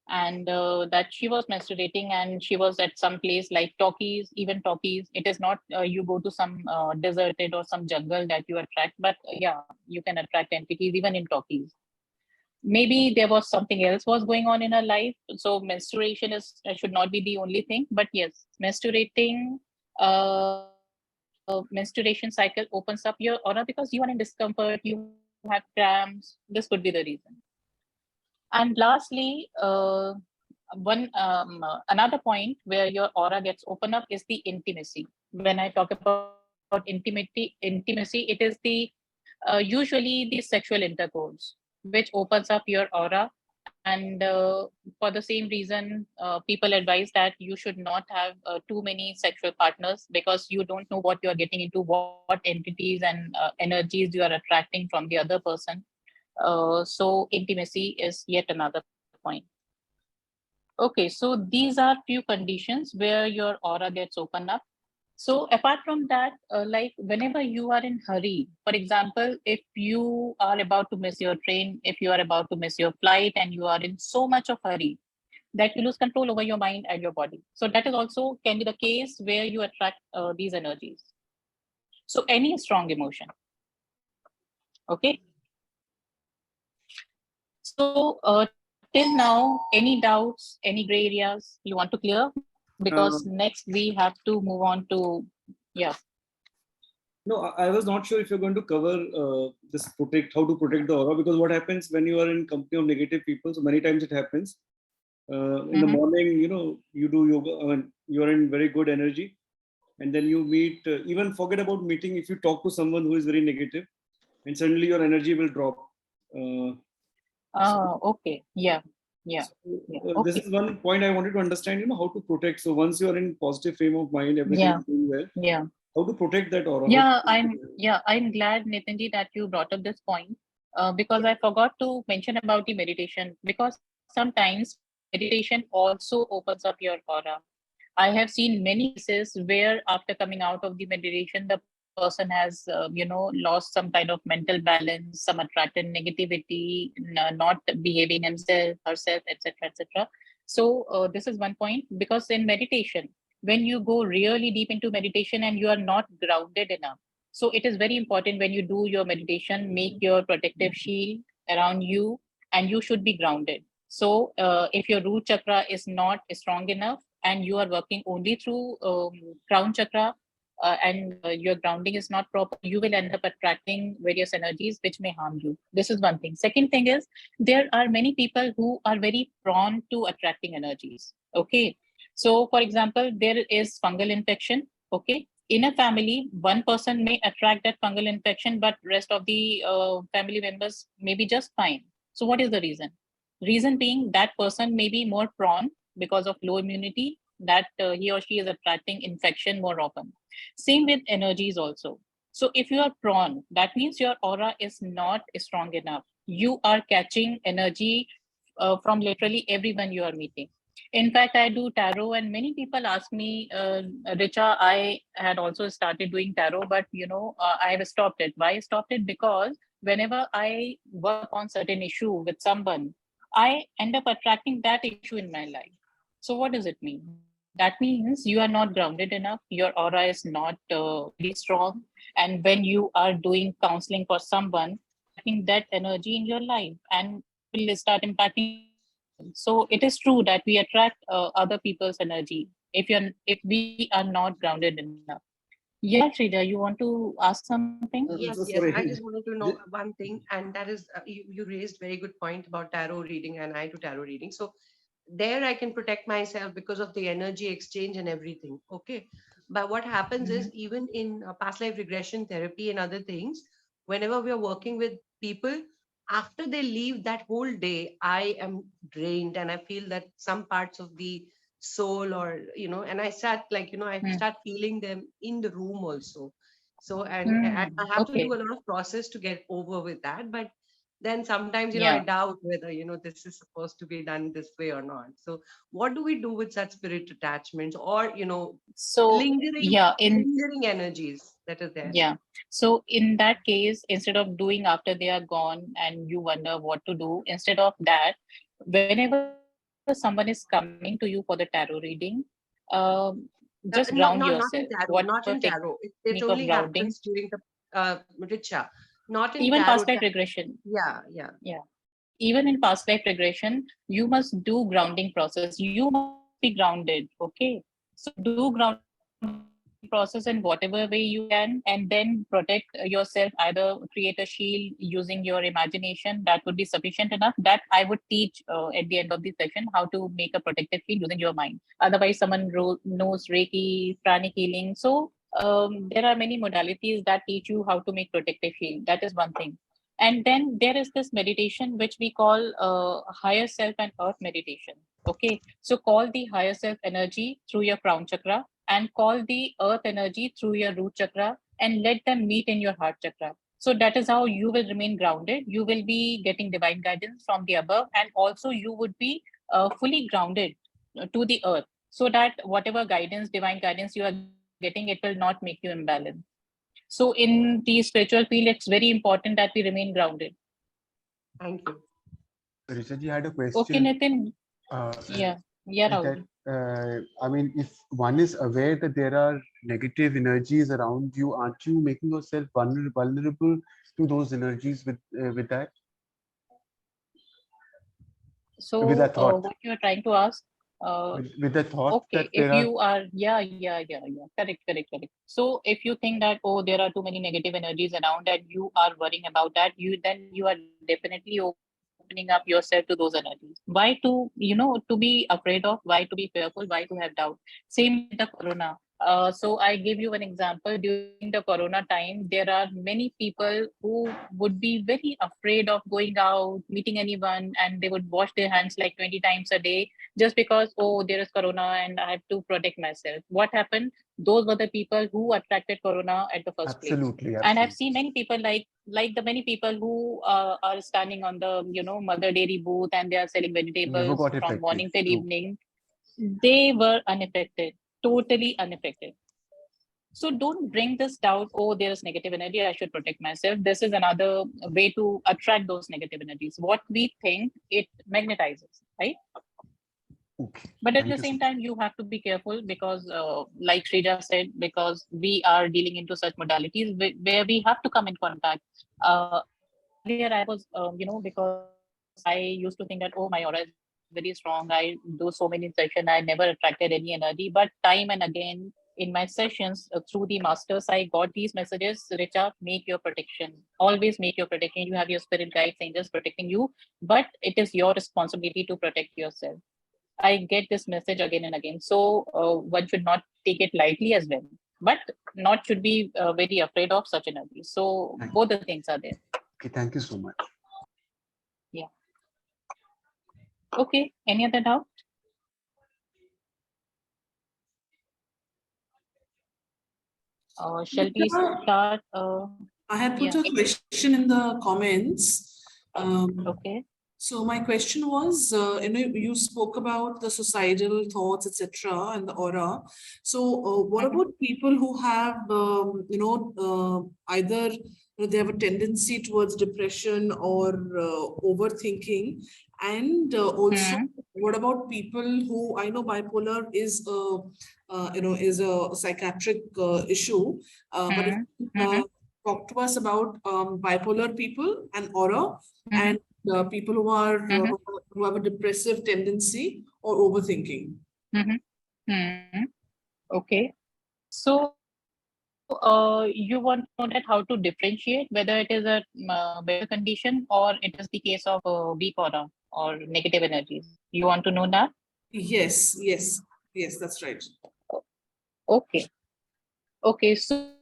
and that she was menstruating and she was at some place like talkies. Even talkies, it is not you go to some deserted or some jungle that you attract, but yeah, you can attract entities even in talkies. Maybe there was something else was going on in her life, so menstruation is should not be the only thing. But yes, menstruating menstruation cycle opens up your aura because you are in discomfort, you have cramps. This could be the reason. And lastly, another point where your aura gets open up is the intimacy. When I talk about intimacy, it is the usually the sexual intercourse which opens up your aura. And for the same reason, people advise that you should not have too many sexual partners, because you don't know what you are getting into, what entities and energies you are attracting from the other person. So intimacy is yet another point. Okay, so these are few conditions where your aura gets opened up. So apart from that, like whenever you are in hurry, for example, if you are about to miss your train, if you are about to miss your flight, and you are in so much of hurry that you lose control over your mind and your body. So that is also can be the case where you attract these energies. So any strong emotion. Okay. So till now, any doubts, any gray areas you want to clear? Because next we have to move on to, yeah. No, I was not sure if you're going to cover this how to protect the aura, because what happens when you are in company of negative people, so many times it happens. In the morning, you do yoga, you are in very good energy, and then you meet, even forget about meeting, if you talk to someone who is very negative, and suddenly your energy will drop. Okay. Yeah. Yeah. This is one point I wanted to understand, how to protect. So once you are in positive frame of mind, everything is doing well. Yeah. How to protect that aura? I'm glad, Nitinji, that you brought up this point, because I forgot to mention about the meditation, because sometimes meditation also opens up your aura. I have seen many cases where after coming out of the meditation, the person has, lost some kind of mental balance, some attracted negativity, not behaving himself, herself, etc., etc. So this is one point, because in meditation, when you go really deep into meditation and you are not grounded enough, so it is very important when you do your meditation, make your protective shield around you, and you should be grounded. So if your root chakra is not strong enough and you are working only through crown chakra, and your grounding is not proper, you will end up attracting various energies which may harm you. This is one thing. Second thing is, there are many people who are very prone to attracting energies. Okay. So for example, there is fungal infection. Okay. In a family, one person may attract that fungal infection, but rest of the family members may be just fine. So what is the reason? Reason being that person may be more prone because of low immunity, that he or she is attracting infection more often. Same with energies also. So if you are prone, that means your aura is not strong enough. You are catching energy from literally everyone you are meeting. In fact, I do tarot, and many people ask me, Richa, I had also started doing tarot, but I have stopped it. Why I stopped it? Because whenever I work upon certain issue with someone, I end up attracting that issue in my life. So what does it mean? That means you are not grounded enough. Your aura is not very strong. And when you are doing counseling for someone, that energy in your life and will start impacting. So it is true that we attract other people's energy if we are not grounded enough. Yeah, Shrija, you want to ask something? Yes, yes. I just wanted to know one thing, and that is you raised very good point about tarot reading and I to tarot reading. So there I can protect myself because of the energy exchange and everything. Okay. But what happens is even in past life regression therapy and other things, whenever we are working with people, after they leave that whole day, I am drained and I feel that some parts of the soul or, and I start like, I start feeling them in the room also. So, and I have to do a lot of process to get over with that. But then sometimes, I doubt whether, this is supposed to be done this way or not. So what do we do with such spirit attachments or, So lingering energies that are there? Yeah. So in that case, instead of doing after they are gone and you wonder what to do, instead of that, whenever someone is coming to you for the tarot reading, just ground yourself. Not in tarot, Whatever not in technique tarot. of It only grounding, happens during the Richa, not in even tarot. past life regression. Yeah. Yeah. Even in past life regression, you must do grounding process. You must be grounded. Okay. So do grounding process in whatever way you can, and then protect yourself. Either create a shield using your imagination. That would be sufficient enough. That I would teach at the end of the session how to make a protective field using your mind. Otherwise, someone knows Reiki, pranic healing. So there are many modalities that teach you how to make protective field. That is one thing. And then there is this meditation which we call higher self and earth meditation. Okay, so call the higher self energy through your crown chakra and call the earth energy through your root chakra and let them meet in your heart chakra. So that is how you will remain grounded. You will be getting divine guidance from the above, and also you would be fully grounded to the earth, so that whatever guidance, divine guidance you are getting, it will not make you imbalance. So in the spiritual field, it's very important that we remain grounded. Thank you. Richa had a question. Okay, Nitin. Yeah, that, I mean, if one is aware that there are negative energies around you, aren't you making yourself vulnerable to those energies with that? So with that thought. what you are trying to ask? With the thought Okay, that if there you are, correct. So if you think that, oh, there are too many negative energies around and you are worrying about that, you are definitely opening up yourself to those energies. Why to be afraid of? Why to be fearful? Why to have doubt? Same with the corona. So I give you an example. During the corona time, there are many people who would be very afraid of going out, meeting anyone, and they would wash their hands like 20 times a day just because, oh, there is corona and I have to protect myself. What happened? Those were the people who attracted corona at the first place. And I've seen many people like the many people who are standing on the mother dairy booth and they are selling vegetables from morning till evening. They were unaffected, totally unaffected. So don't bring this doubt, oh, there is negative energy, I should protect myself. This is another way to attract those negative energies. What we think, it magnetizes, right? Okay. But at the same time, you have to be careful because, like Shrija said, because we are dealing into such modalities where we have to come in contact. Earlier, I was, because I used to think that, oh, my aura is very strong. I do so many sessions. I never attracted any energy. But time and again, in my sessions through the masters, I got these messages, Richa, make your protection. Always make your protection. You have your spirit guides, angels protecting you, but it is your responsibility to protect yourself. I get this message again and again. So one should not take it lightly as well, but not should be very afraid of such energy. So both the things are there. Okay, thank you so much. Yeah. Okay. Any other doubt? Shall we start? I had put a question in the comments. Okay. So my question was, you spoke about the suicidal thoughts, etc., and the aura. So what about people who have, either they have a tendency towards depression or overthinking, and also what about people who, I know bipolar is is a psychiatric issue, but if talk to us about bipolar people and aura, and people who are who have a depressive tendency or overthinking. Okay. So you want to know that how to differentiate whether it is a better condition or it is the case of weak aura or negative energies. You want to know that? Yes, yes, yes, that's right. Okay. Okay. So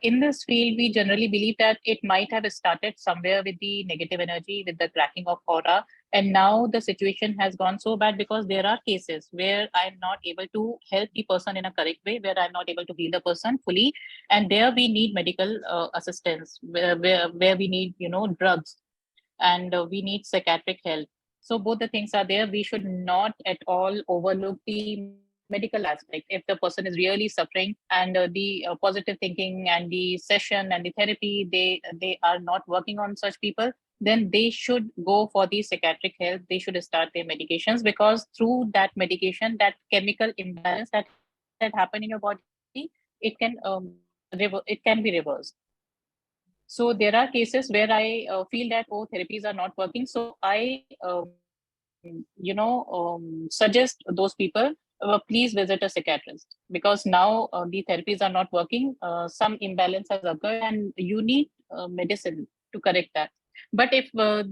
in this field, we generally believe that it might have started somewhere with the negative energy, with the cracking of aura. And now the situation has gone so bad because there are cases where I'm not able to help the person in a correct way, where I'm not able to heal the person fully. And there we need medical assistance, where we need, drugs, and we need psychiatric help. So both the things are there. We should not at all overlook the medical aspect. If the person is really suffering and the positive thinking and the session and the therapy, they are not working on such people, then they should go for the psychiatric help. They should start their medications, because through that medication, that chemical imbalance that happen in your body, it can it can be reversed. So there are cases where I feel that, oh, therapies are not working. So I, suggest those people, please visit a psychiatrist, because now the therapies are not working. Some imbalance has occurred and you need medicine to correct that. But if if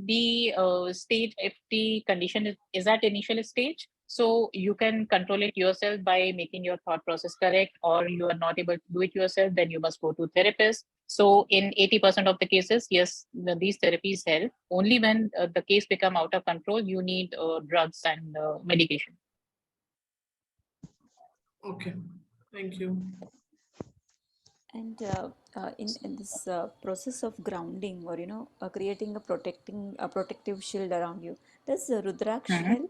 the condition is at initial stage, so you can control it yourself by making your thought process correct, or you are not able to do it yourself, then you must go to therapist. So in 80% of the cases, yes, these therapies help. Only when the case become out of control, you need drugs and medication. Okay, thank you. And in this process of grounding, or creating a protective shield around you, does Rudraksh help?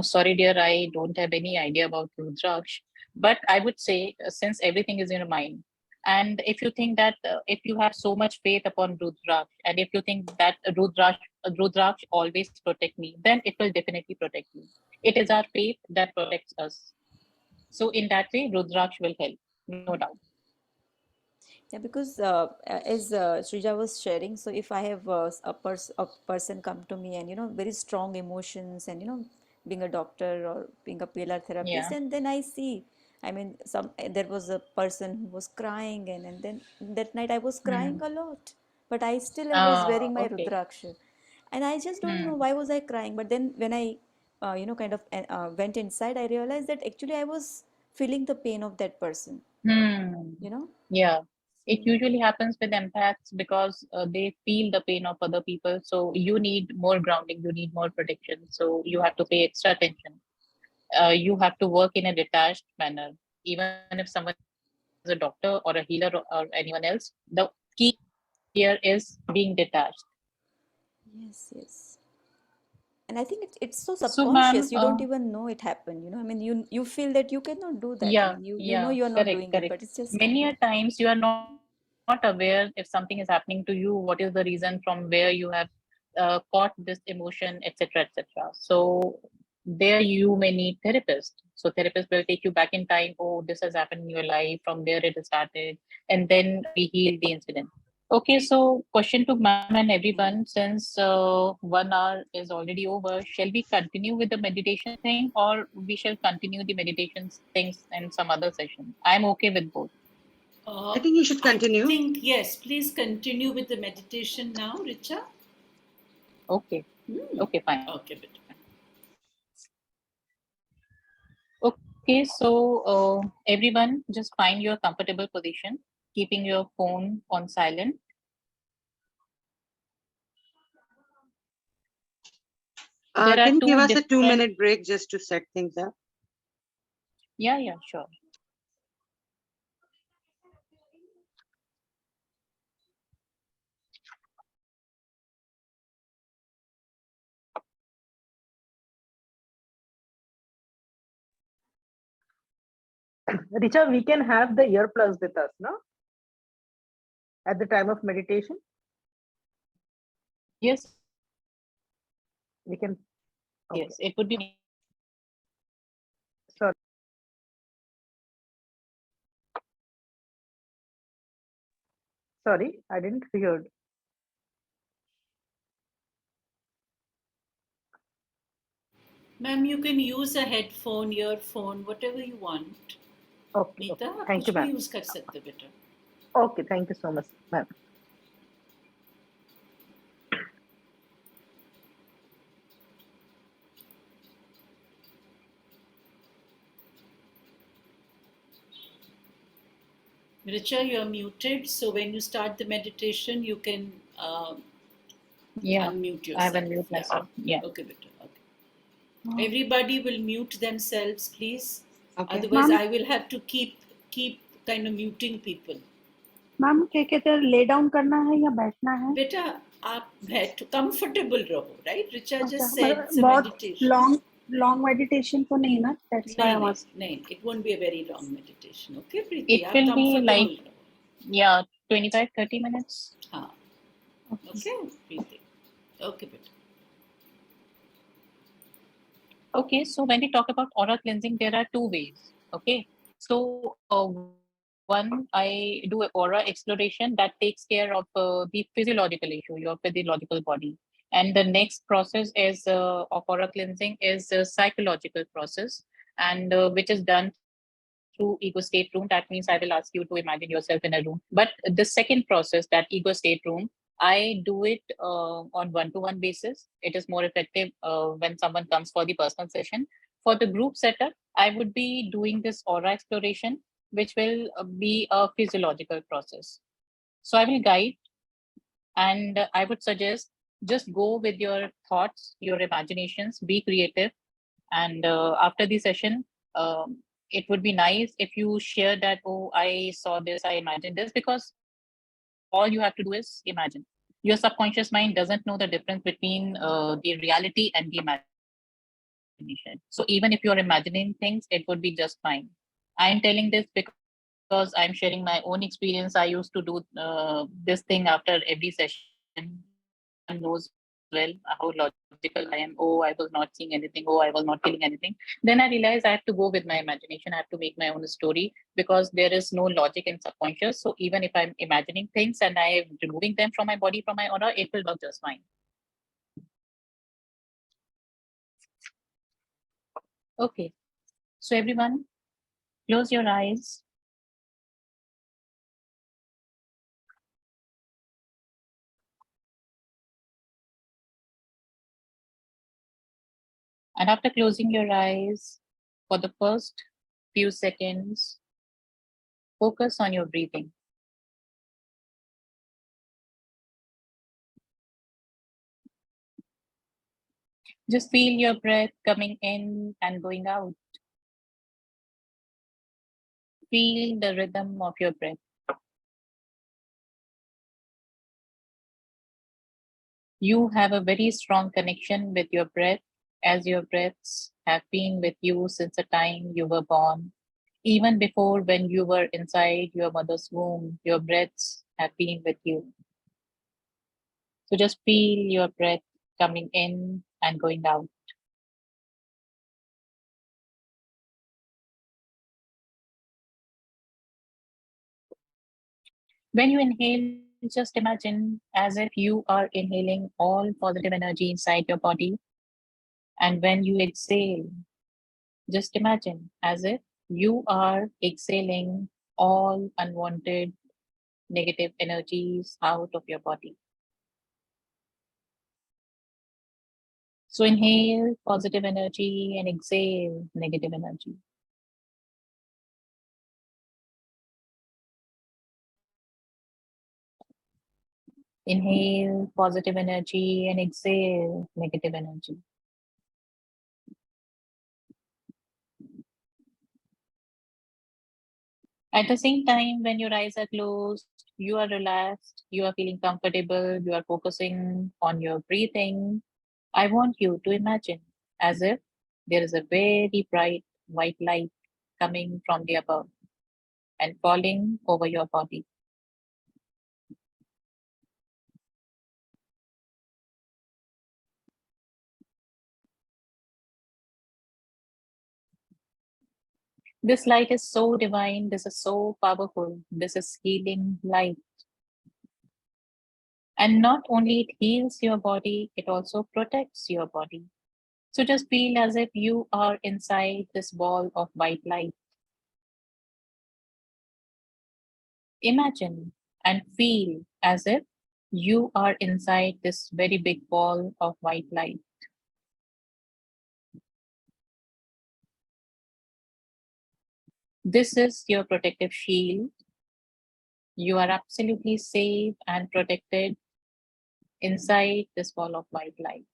Sorry, dear, I don't have any idea about Rudraksh. But I would say, since everything is in your mind, and if you think that if you have so much faith upon Rudraksh, and if you think that Rudraksh always protect me, then it will definitely protect you. It is our faith that protects us. So in that way, Rudraksh will help, no doubt. Yeah, because as Srija was sharing, so if I have a person come to me and very strong emotions, and being a doctor or being a PLR therapist, Yeah. and then I see, I mean, there was a person who was crying, and then that night I was crying a lot, but I still was wearing my Okay. Rudraksha, and I just don't know why was I crying. But then when I kind of went inside, I realized that actually I was feeling the pain of that person, Hmm. you know. Yeah. It So usually happens with empaths because they feel the pain of other people. So you need more grounding, you need more protection. So you have to pay extra attention. You have to work in a detached manner. Even if someone is a doctor or a healer or anyone else, the key here is being detached. yes, yes. And I think it's so So, ma'am, subconscious. You don't even know it happened. I mean, you feel that you cannot do that. I yeah, mean, you know yeah, you're not correct, doing it, correct. but it's just Many a happened. times you are not aware if something is happening to you, what is the reason from where you have caught this emotion, etc., etc. So there you may need therapist. So therapist will take you back in time. Oh, this has happened in your life. From there it started, and then we heal the incident. Okay, so question to ma'am and everyone, since 1 hour is already over, shall we continue with the meditation thing, or we shall continue the meditations things in some other session? I'm okay with both. I think you should continue. I think, yes, please continue with the meditation now, Richa. Okay, okay, fine. Okay, but Okay, so everyone just find your comfortable position, keeping your phone on silent. There are Can you give two us a different, 2-minute break just to set things up? yeah, sure. Richa, we can have the earplugs with us, no? At the time of meditation, Yes, we can. Okay. yes, it would be Sorry. Sorry, I didn't hear. Ma'am, you can use a headphone, earphone, whatever you want. Okay, Meeta, okay. आप Thank कुछ you, भी ma'am. Use कर सकते हो बेटा. Okay, thank you so much, ma'am. Richa, you're muted, so when you start the meditation, you can Yeah, unmute I will yourself. mute myself. Yeah. Okay, better. Okay. Everybody will mute themselves, please. Okay. Otherwise, Ma'am, I will have to keep kind of muting people. Ma'am क्या कहते हैं, lay down करना है या बैठना है? बेटा, आप बैठ comfortable रहो, right? Richa अच्छा, just said it's a बहुत meditation. long meditation तो नहीं ना? That's why I was. नहीं, it won't be a very long meditation. Okay, Preeti, It आप will be like, comfortable रहो. yeah, 25-30 minutes. हाँ. Okay, Preeti. Okay, beta. Okay, so when we talk about aura cleansing, there are two ways. Okay, so one, I do an aura exploration that takes care of the physiological issue, your physiological body. And the next process is of aura cleansing is a psychological process, and which is done through ego state room. That means I will ask you to imagine yourself in a room. But the second process, that ego state room, I do it on one-to-one basis. It is more effective when someone comes for the personal session. For the group setup, I would be doing this aura exploration, which will be a physiological process. So I will guide, and I would suggest just go with your thoughts, your imaginations, be creative. And after the session, it would be nice if you share that, oh, I saw this, I imagined this, because all you have to do is imagine. Your subconscious mind doesn't know the difference between the reality and the imagination. So even if you're imagining things, it would be just fine. I'm telling this because I'm sharing my own experience. I used to do this thing after every session. Everyone knows well how logical I am. Oh, I was not seeing anything. Oh, I was not feeling anything. Then I realized I have to go with my imagination. I have to make my own story, because there is no logic in subconscious. So even if I'm imagining things and I'm removing them from my body, from my aura, it will work just fine. Okay. So everyone, close your eyes. And after closing your eyes, for the first few seconds, focus on your breathing. Just feel your breath coming in and going out. Feel the rhythm of your breath. You have a very strong connection with your breath, as your breaths have been with you since the time you were born. Even before, when you were inside your mother's womb, your breaths have been with you. So just feel your breath coming in and going out. When you inhale, just imagine as if you are inhaling all positive energy inside your body. And when you exhale, just imagine as if you are exhaling all unwanted negative energies out of your body. So inhale positive energy and exhale negative energy. Inhale positive energy and exhale negative energy. At the same time, when your eyes are closed, you are relaxed, you are feeling comfortable, you are focusing on your breathing. I want you to imagine as if there is a very bright white light coming from the above and falling over your body. This light is so divine, this is so powerful, this is healing light. And not only it heals your body, it also protects your body. So just feel as if you are inside this ball of white light. Imagine and feel as if you are inside this very big ball of white light. This is your protective shield. You are absolutely safe and protected inside this ball of white light.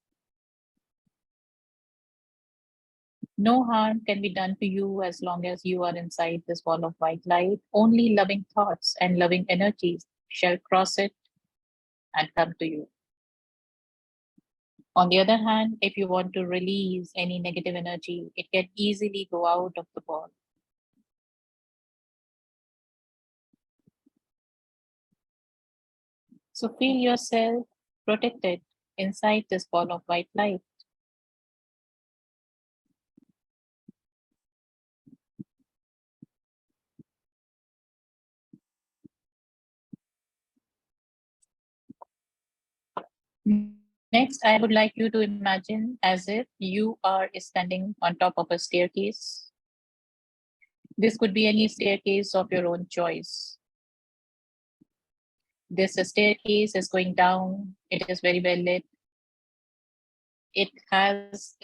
No harm can be done to you as long as you are inside this ball of white light. Only loving thoughts and loving energies shall cross it and come to you. On the other hand, if you want to release any negative energy, it can easily go out of the ball. So feel yourself protected inside this ball of white light. Next, I would like you to imagine as if you are standing on top of a staircase. This could be any staircase of your own choice. This staircase is going down. It is very well lit. It has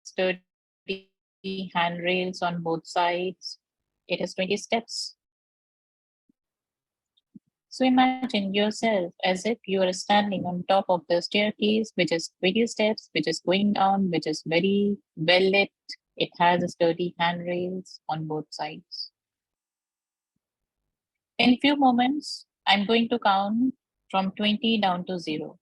sturdy handrails on both sides. It has 20 steps. So imagine yourself as if you are standing on top of the staircase, which is 20 steps, which is going down, which is very well lit. It has sturdy handrails on both sides. In few moments, I'm going to count from 20 down to 0.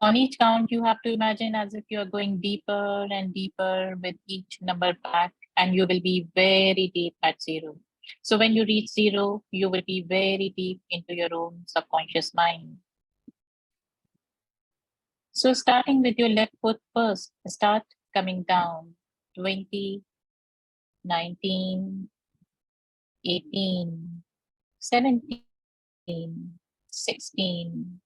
On each count, you have to imagine as if you are going deeper and deeper with each number back, and you will be very deep at 0. So when you reach 0, you will be very deep into your own subconscious mind. So starting with your left foot first, start coming down. 20, 19, 18, 17, 16,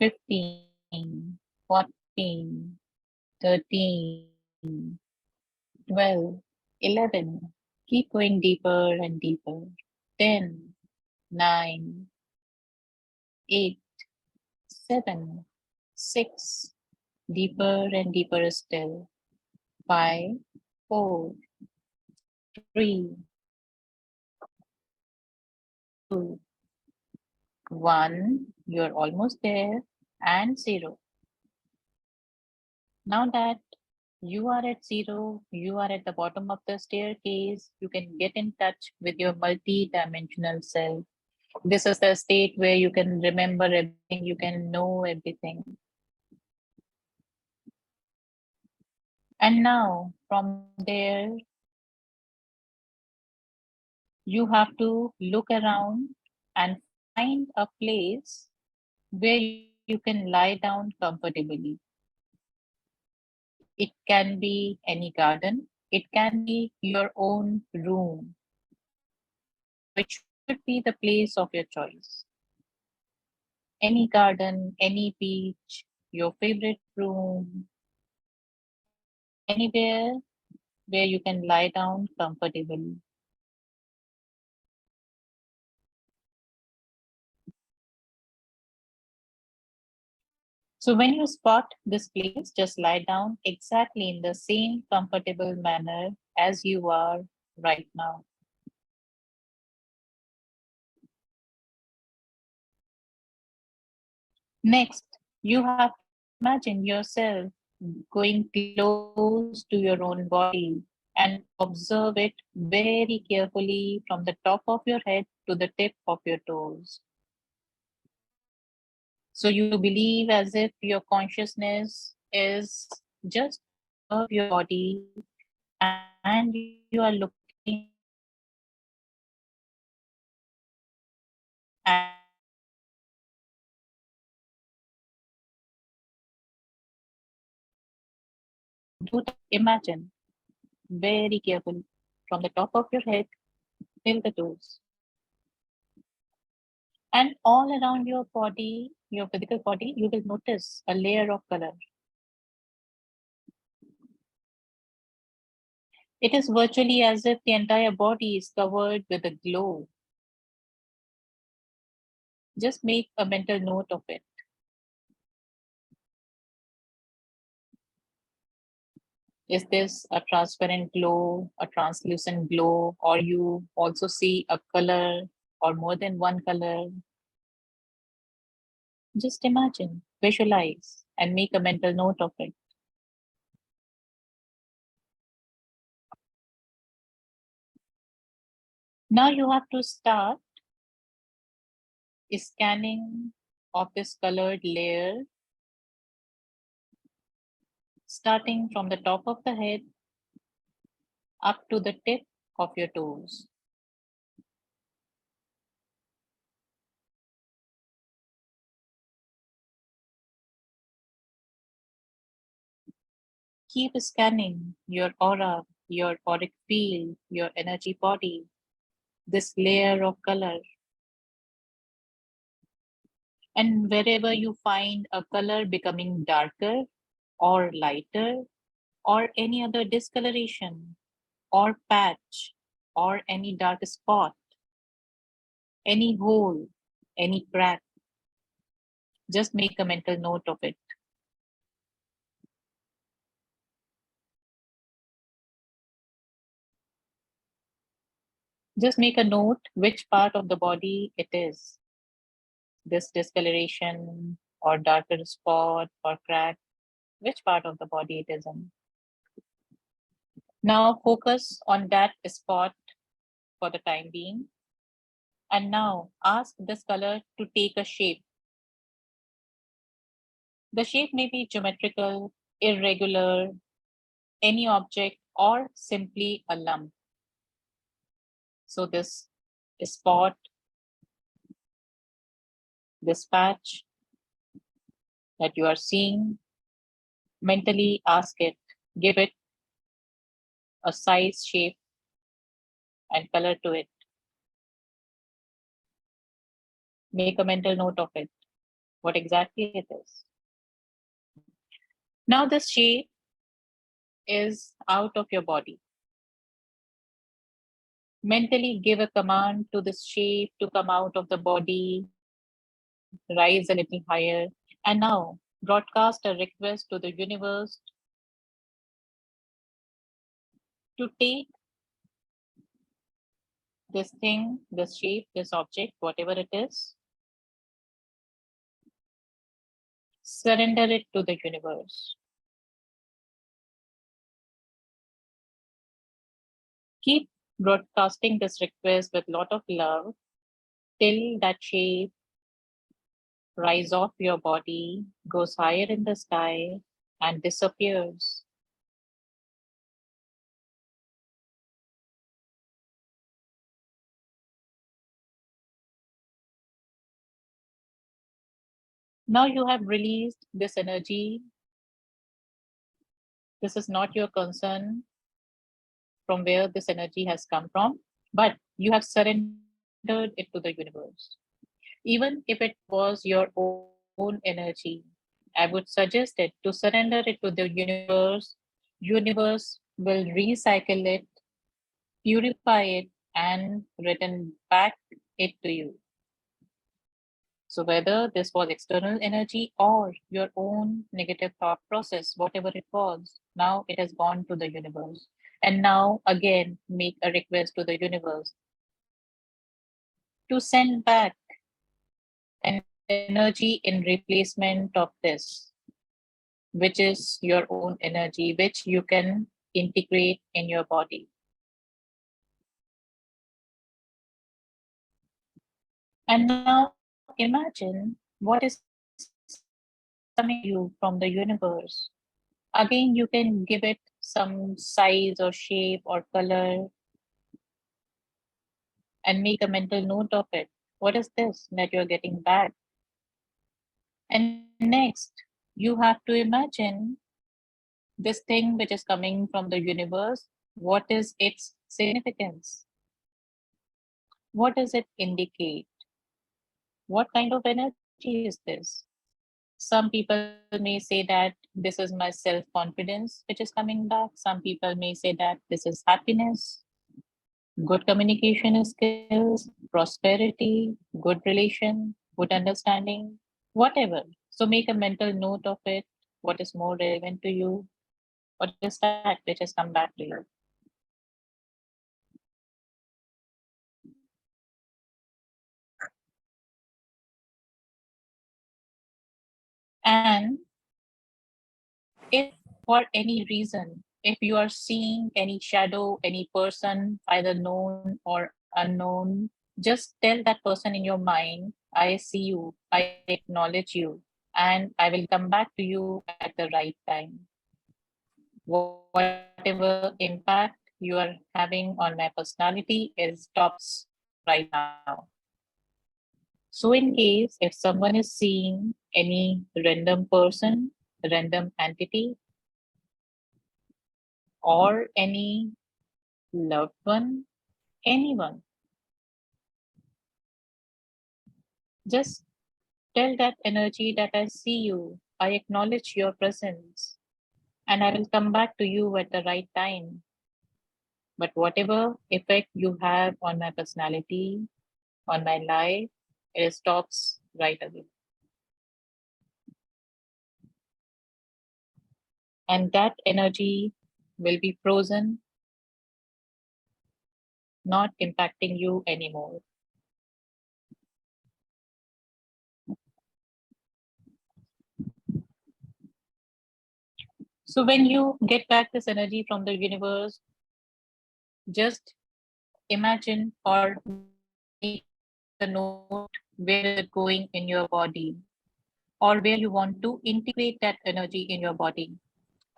15, 14, 13, 12, 11. Keep going deeper and deeper. 10, 9, 8, 7, 6. Deeper and deeper still. 5, 4, 3, 2, 1. You're almost there. And 0. Now that you are at 0, you are at the bottom of the staircase, you can get in touch with your multi-dimensional self. This is the state where you can remember everything, you can know everything. And now from there, you have to look around and find a place where you can lie down comfortably. It can be any garden, it can be your own room, which should be the place of your choice. Any garden, any beach, your favorite room, anywhere where you can lie down comfortably. So when you spot this place, just lie down exactly in the same comfortable manner as you are right now. Next, you have to imagine yourself going close to your own body and observe it very carefully from the top of your head to the tip of your toes. So you believe as if your consciousness is just above your body and you are looking do that. Imagine very carefully from the top of your head till the toes. And all around your body, your physical body, you will notice a layer of color. It is virtually as if the entire body is covered with a glow. Just make a mental note of it. Is this a transparent glow, a translucent glow, or you also see a color or more than one color? Just imagine, visualize, and make a mental note of it. Now you have to start scanning of this colored layer, starting from the top of the head up to the tip of your toes. Keep scanning your aura, your auric field, your energy body, this layer of color. And wherever you find a color becoming darker or lighter or any other discoloration or patch or any dark spot, any hole, any crack, just make a mental note of it. Just make a note which part of the body it is. This discoloration or darker spot or crack, which part of the body it is in. Now focus on that spot for the time being. And now ask this color to take a shape. The shape may be geometrical, irregular, any object, or simply a lump. So this spot, this patch that you are seeing, mentally ask it, give it a size, shape, and color to it. Make a mental note of it, what exactly it is. Now this shape is out of your body. Mentally give a command to this shape to come out of the body, rise a little higher, and now broadcast a request to the universe to take this thing, this shape, this object, whatever it is, surrender it to the universe. Keep broadcasting this request with lot of love till that shape rise off your body, goes higher in the sky, and disappears. Now you have released this energy. This is not your concern from where this energy has come from, but you have surrendered it to the universe. Even if it was your own energy, I would suggest it to surrender it to the universe. Universe will recycle it, purify it, and return back it to you. So whether this was external energy or your own negative thought process, whatever it was, now it has gone to the universe. And now again, make a request to the universe to send back an energy in replacement of this, which is your own energy, which you can integrate in your body. And now imagine what is coming to you from the universe. Again, you can give it some size or shape or color and make a mental note of it. What is this that you're getting back? And next, you have to imagine this thing which is coming from the universe. What is its significance? What does it indicate? what kind of energy is this? Some people may say that this is my self confidence which is coming back. Some people may say that this is happiness, good communication skills, prosperity, good relation, good understanding, whatever. So make a mental note of it. What is more relevant to you? What is that which has come back to you? And if for any reason, if you are seeing any shadow, any person, either known or unknown, just tell that person in your mind, I see you, I acknowledge you, and I will come back to you at the right time. Whatever impact you are having on my personality is stops right now. So in case if someone is seeing any random person, random entity, or any loved one, anyone, just tell that energy that I see you, I acknowledge your presence, and I will come back to you at the right time. But whatever effect you have on my personality, on my life, it stops right away. And that energy will be frozen, not impacting you anymore. So when you get back this energy from the universe, just imagine or make a note where is it going in your body, or where you want to integrate that energy in your body.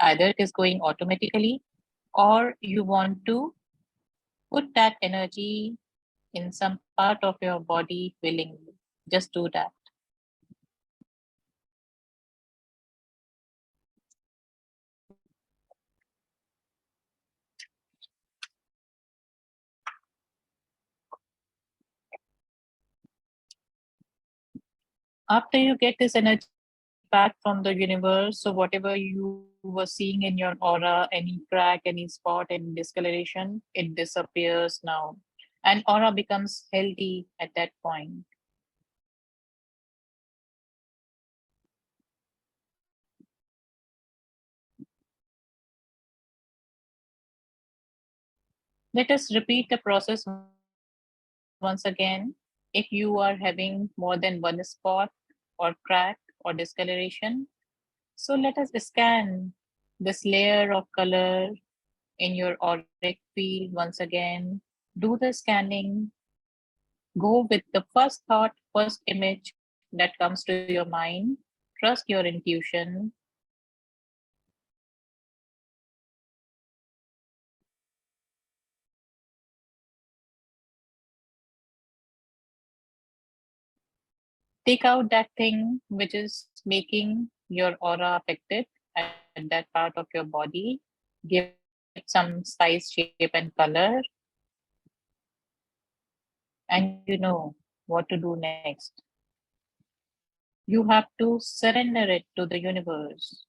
Either it is going automatically, or you want to put that energy in some part of your body willingly. Just do that. After you get this energy back from the universe, so whatever you were seeing in your aura, any crack, any spot, any discoloration, it disappears now. And aura becomes healthy at that point. Let us repeat the process once again. If you are having more than one spot or crack or discoloration, so let us scan this layer of color in your auric field once again. Do the scanning. Go with the first thought, first image that comes to your mind. Trust your intuition. Take out that thing which is making your aura affected at that part of your body. Give it some size, shape, and color, and you know what to do next. You have to surrender it to the universe,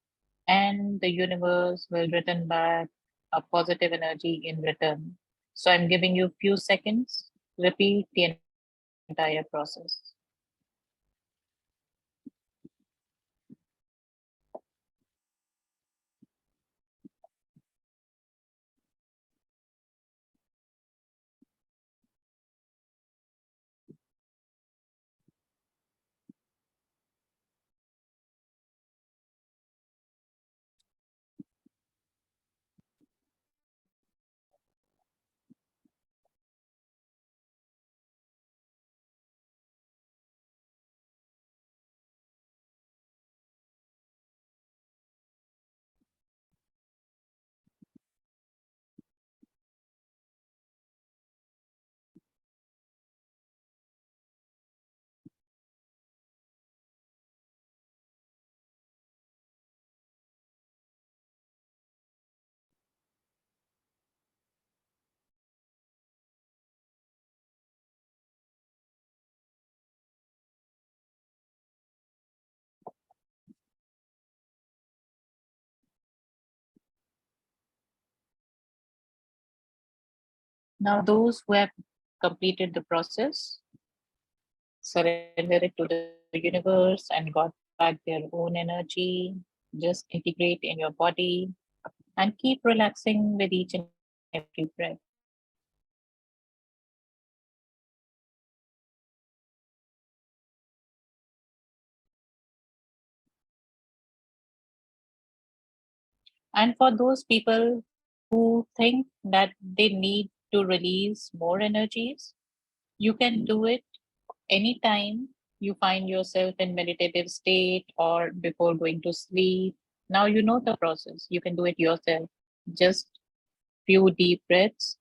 and the universe will return back a positive energy in return. So I'm giving you few seconds. Repeat the entire process. Now, those who have completed the process, surrender it to the universe and got back their own energy. Just integrate in your body and keep relaxing with each and every breath. And for those people who think that they need to release more energies, you can do it anytime you find yourself in meditative state or before going to sleep. Now you know the process. You can do it yourself. Just few deep breaths,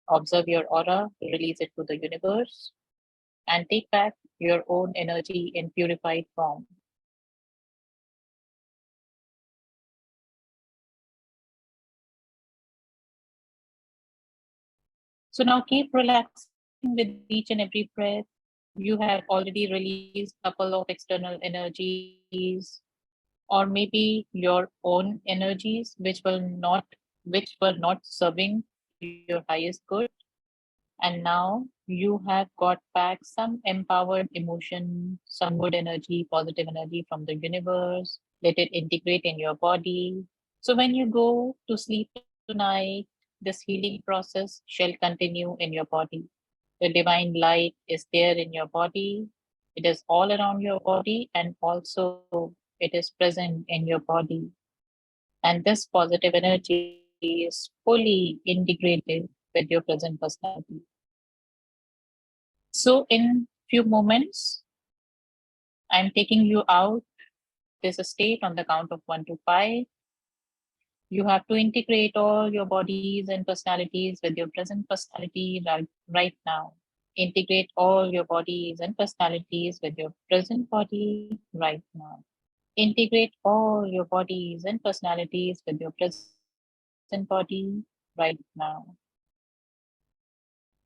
observe your aura, release it to the universe, and take back your own energy in purified form. So now keep relaxing with each and every breath. You have already released a couple of external energies, or maybe your own energies which were not serving to your highest good. And now you have got back some empowered emotion, some good energy, positive energy from the universe. Let it integrate in your body. So when you go to sleep tonight, this healing process shall continue in your body. The divine light is there in your body. It is all around your body, and also it is present in your body. And this positive energy is fully integrated with your present personality. So in few moments, I'm taking you out this state on the count of 1 to 5. You have to integrate all your bodies and personalities with your present personality right now. Integrate all your bodies and personalities with your present body right now. Integrate all your bodies and personalities with your present body right now.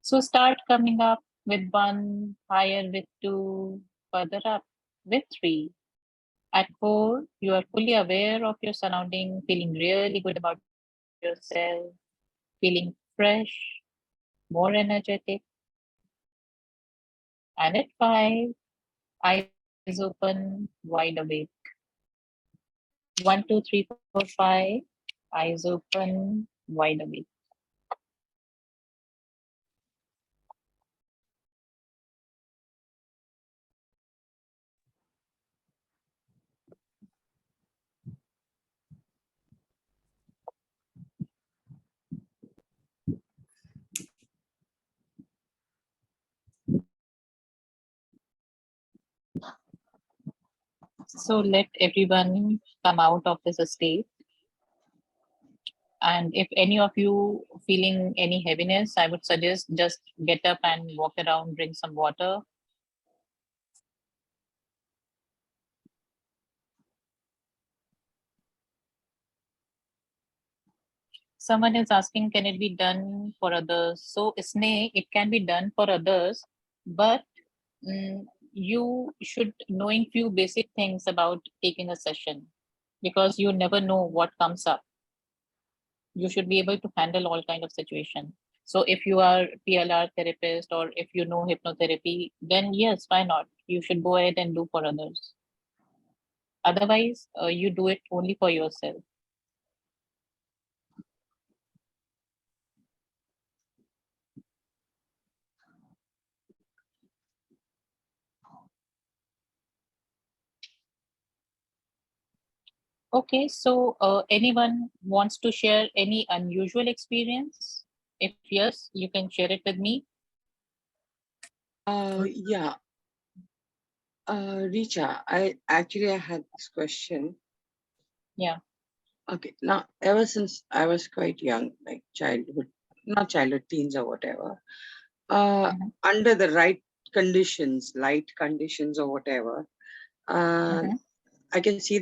So start coming up with 1, higher with 2, further up with 3. At 4, you are fully aware of your surrounding, feeling really good about yourself, feeling fresh, more energetic. And at 5, eyes open, wide awake. 1, 2, 3, 4, 5, eyes open, wide awake. So let everyone come out of this state. And if any of you feeling any heaviness, I would suggest just get up and walk around, drink some water. Someone is asking, can it be done for others? So Sneh, it can be done for others, but you should knowing few basic things about taking a session, because you never know what comes up. You should be able to handle all kind of situation. So if you are PLR therapist or if you know hypnotherapy, then yes, why not? You should go ahead and do for others. Otherwise, you do it only for yourself. Okay, so anyone wants to share any unusual experience? If yes, you can share it with me. Yeah. Richa, I had this question. Yeah. Okay. Now, ever since I was quite young, like not childhood, teens or whatever, under the right conditions, light conditions or whatever, I can see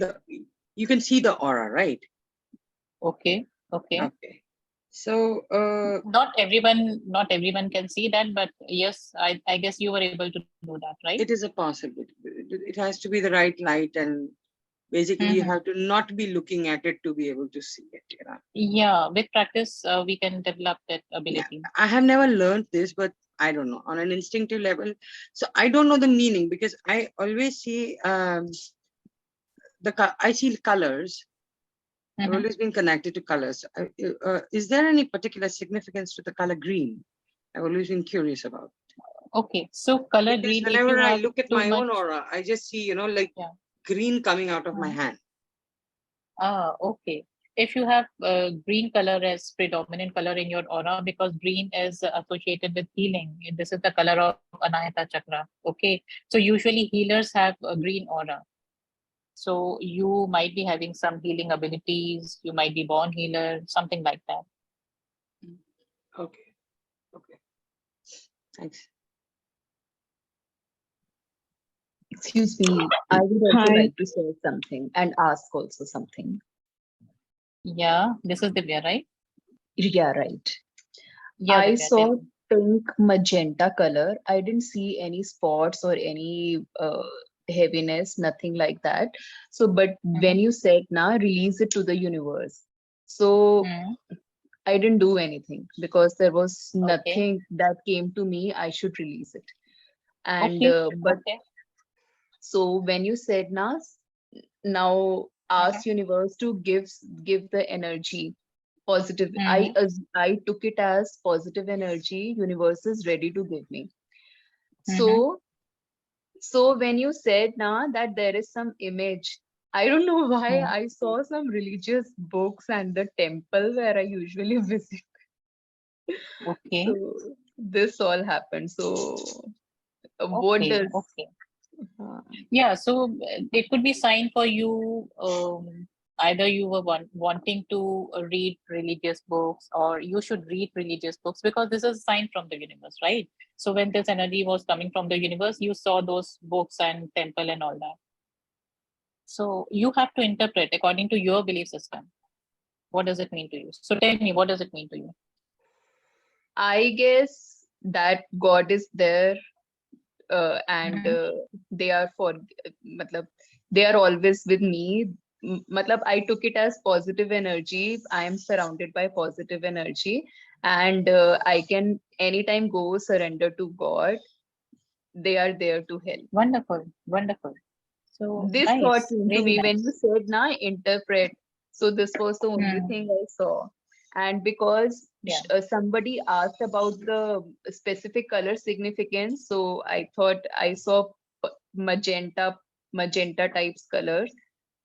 you can see the aura, right? Okay. Okay. So not everyone can see that, but yes, I guess you were able to do that, right? It is a possibility. It has to be the right light, and basically you have to not be looking at it to be able to see it. Yeah, with practice, we can develop that ability. I have never learned this, but I don't know, on an instinctive level. So I don't know the meaning, because I always see I see colors. I've always been connected to colors. Is there any particular significance to the color green? I've always been curious about. Okay, so color Because green. whenever I look at my own aura, I just see, like green coming out of my hand. Ah, okay. If you have green color as predominant color in your aura, because green is associated with healing. This is the color of Anahata chakra. Okay, so usually healers have a green aura. So you might be having some healing abilities. You might be born healer, something like that. Okay. Okay. Thanks. Excuse me, I would also like to say something and ask also something. Yeah, this is Divya, right? Yeah, right. Yeah, I Divya, saw pink magenta color. I didn't see any spots or any heaviness, nothing like that. So, but when you said now release it to the universe, so I didn't do anything because there was nothing that came to me. I should release it, and but so when you said now ask universe to give the energy positive. I took it as positive energy universe is ready to give me. So when you said that there is some image, I don't know why I saw some religious books and the temple where I usually visit. Okay. So this all happened. So what does yeah, so it could be sign for you. Either you were wanting to read religious books, or you should read religious books, because this is a sign from the universe, right? So when this energy was coming from the universe, you saw those books and temple and all that. So you have to interpret according to your belief system. What does it mean to you? So tell me, what does it mean to you? I guess that God is there, and they are they are always with me. I took it as positive energy. I am surrounded by positive energy, and I can anytime go surrender to God. They are there to help. Wonderful, wonderful. So this nice, thought came to really me nice. when you said interpret. So this was the only thing I saw, and because somebody asked about the specific color significance, so I thought I saw magenta types colors.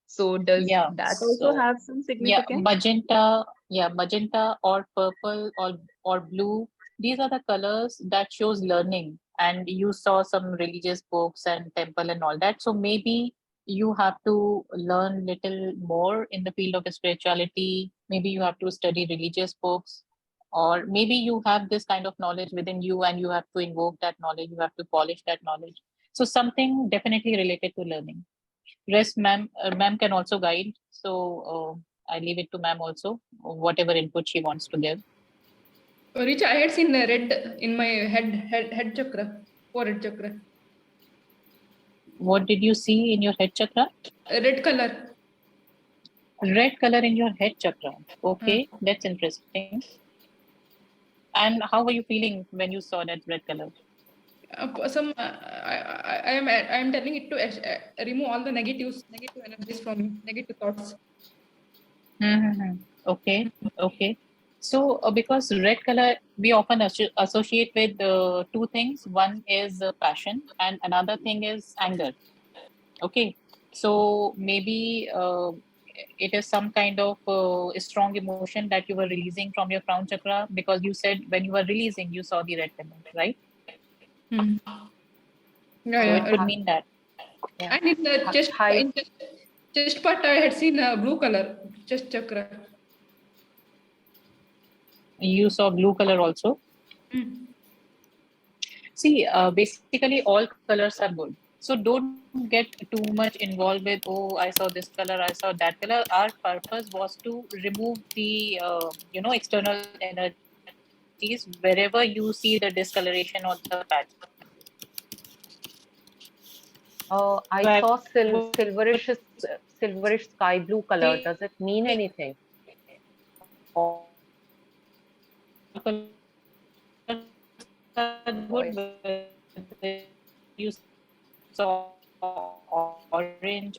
So does that also have some significance? Magenta or purple or blue, these are the colors that shows learning. And you saw some religious books and temple and all that, so maybe you have to learn little more in the field of spirituality. Maybe you have to study religious books, or maybe you have this kind of knowledge within you and you have to invoke that knowledge, you have to polish that knowledge. So something definitely related to learning. Rest, ma'am can also guide. So I leave it to ma'am also, whatever input she wants to give. Richa, I had seen red in my head chakra, forehead chakra. What did you see in your head chakra? Red color. Red color in your head chakra. Okay, that's interesting. And how were you feeling when you saw that red color? I am telling it to remove all the negative energies from me, negative thoughts. Okay, okay. So because red color we often associate with two things. One is passion and another thing is anger. Okay, so maybe it is some kind of strong emotion that you were releasing from your crown chakra, because you said when you were releasing you saw the red color, right? So it could mean that. And in the chest part, I had seen blue color, chest chakra. You saw blue color also? See, basically all colors are good. So don't get too much involved with, oh, I saw this color, I saw that color. Our purpose was to remove the, external energies wherever you see the discoloration or the patch. I saw silverish sky blue color. Does it mean anything? good, whether you saw orange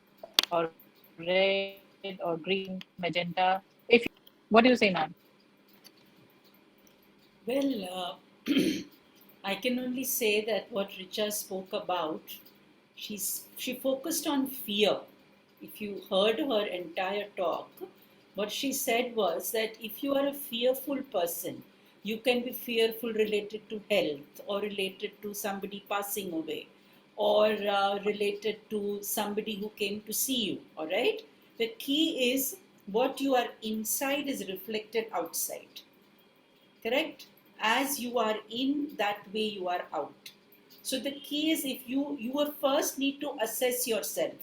or red or green, magenta. If what do you say, ma'am? Well, I can only say that what Richa spoke about, she focused on fear. If you heard her entire talk, what she said was that if you are a fearful person, you can be fearful related to health or related to somebody passing away or related to somebody who came to see you. All right. The key is what you are inside is reflected outside. Correct? As you are in, that way you are out. So the key is if you will first need to assess yourself.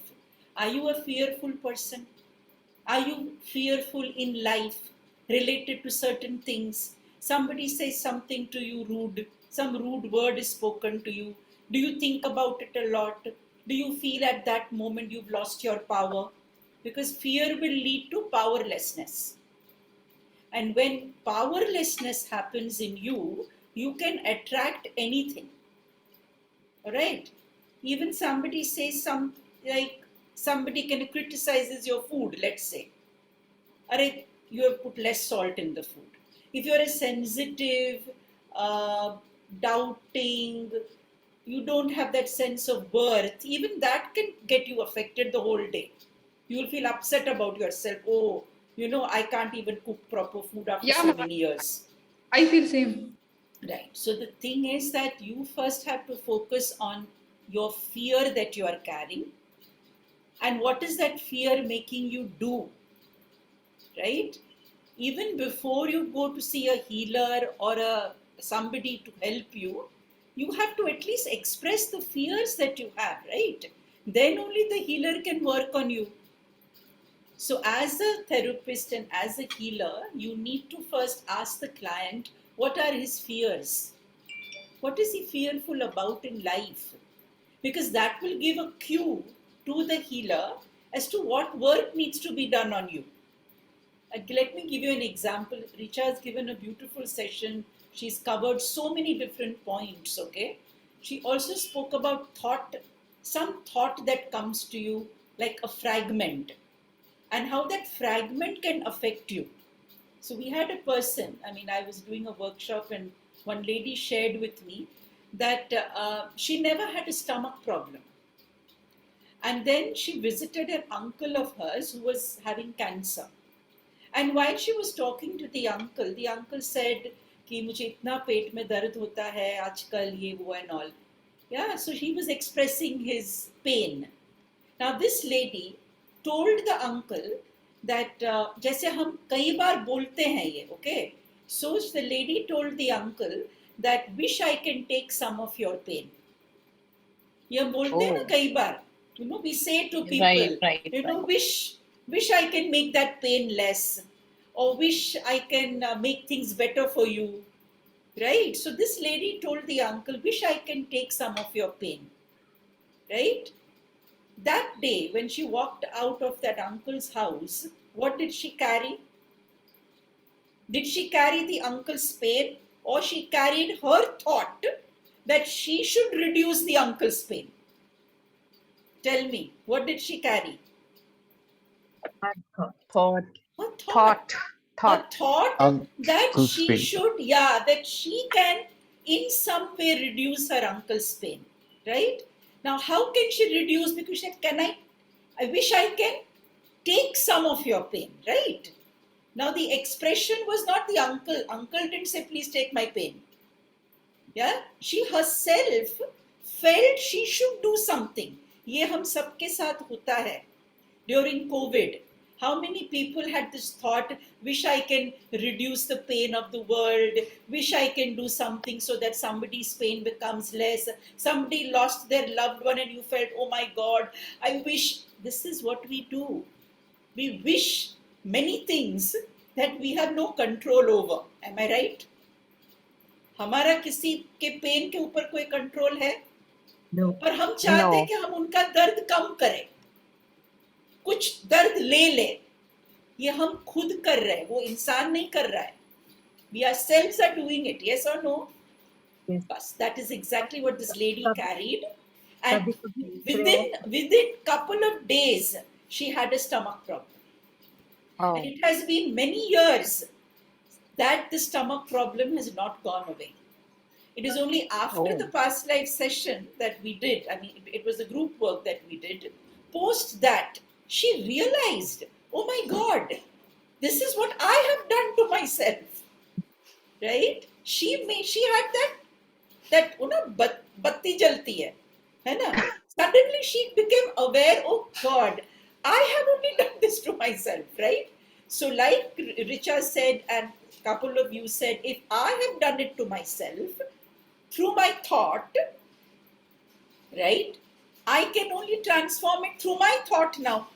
Are you a fearful person? Are you fearful in life related to certain things? Somebody says something to you rude, some rude word is spoken to you. Do you think about it a lot? Do you feel at that moment you've lost your power? Because fear will lead to powerlessness. And when powerlessness happens in you, you can attract anything. All right? Even somebody says somebody can criticizes your food, let's say. Alright, you have put less salt in the food. If you're a sensitive, doubting, you don't have that sense of worth, even that can get you affected the whole day. You'll feel upset about yourself. Oh, I can't even cook proper food after so many years. I feel same. Right. So the thing is that you first have to focus on your fear that you are carrying and what is that fear making you do, right? Even before you go to see a healer or somebody to help you, you have to at least express the fears that you have, right? Then only the healer can work on you. So as a therapist and as a healer, you need to first ask the client, what are his fears? What is he fearful about in life? Because that will give a cue to the healer as to what work needs to be done on you. Let me give you an example. Richa has given a beautiful session. She's covered so many different points, okay? She also spoke about thought, some thought that comes to you like a fragment, and how that fragment can affect you. So we had a person, I was doing a workshop and one lady shared with me that she never had a stomach problem. And then she visited an uncle of hers who was having cancer. And while she was talking to the uncle said कि मुझे इतना पेट में दर्द होता है आजकल ये वो and all. Yeah, so he was expressing his pain. Now this lady told the uncle that जैसे हम कई बार बोलते हैं ये, okay? So the lady told the uncle that wish I can take some of your pain. ये बोलते हैं ना कई बार. We say to people, wish I can make that pain less, or wish I can make things better for you, right? So this lady told the uncle, wish I can take some of your pain, right? That day, when she walked out of that uncle's house, what did she carry? Did she carry the uncle's pain, or she carried her thought that she should reduce the uncle's pain? Tell me, what did she carry? Thought. A thought that she should, that she can in some way reduce her uncle's pain, right? Now, how can she reduce? Because she said, I wish I can take some of your pain, right? Now, the expression was not the uncle. Uncle didn't say, please take my pain. Yeah, she herself felt she should do something. ये हम सबके साथ होता है. During COVID, how many people had this thought, wish I can reduce the pain of the world, wish I can do something so that somebody's pain becomes less. Somebody lost their loved one and you felt, oh my God, I wish. This is what we do. We wish many things that we have no control over. Am I right? हमारा किसी के pen के ऊपर कोई control है? पर हम चाहते हैं कि हम उनका दर्द कम करें, कुछ दर्द ले ले, ये हम खुद कर रहे हैं, वो इंसान नहीं कर रहा है. We ourselves are doing it. Yes or no? Yes. Bas, that is exactly what this lady carried. And kabhi within couple of days, she had a stomach problem. Oh. And it has been many years that the stomach problem has not gone away. It is only after the past life session that we did, I mean, it was the group work that we did. Post that, she realized, oh my God, this is what I have done to myself. Right? She had that batti jalti hai na? Suddenly she became aware, oh God, I have only done this to myself, right? So like Richa said, and a couple of you said, if I have done it to myself through my thought, right, I can only transform it through my thought now.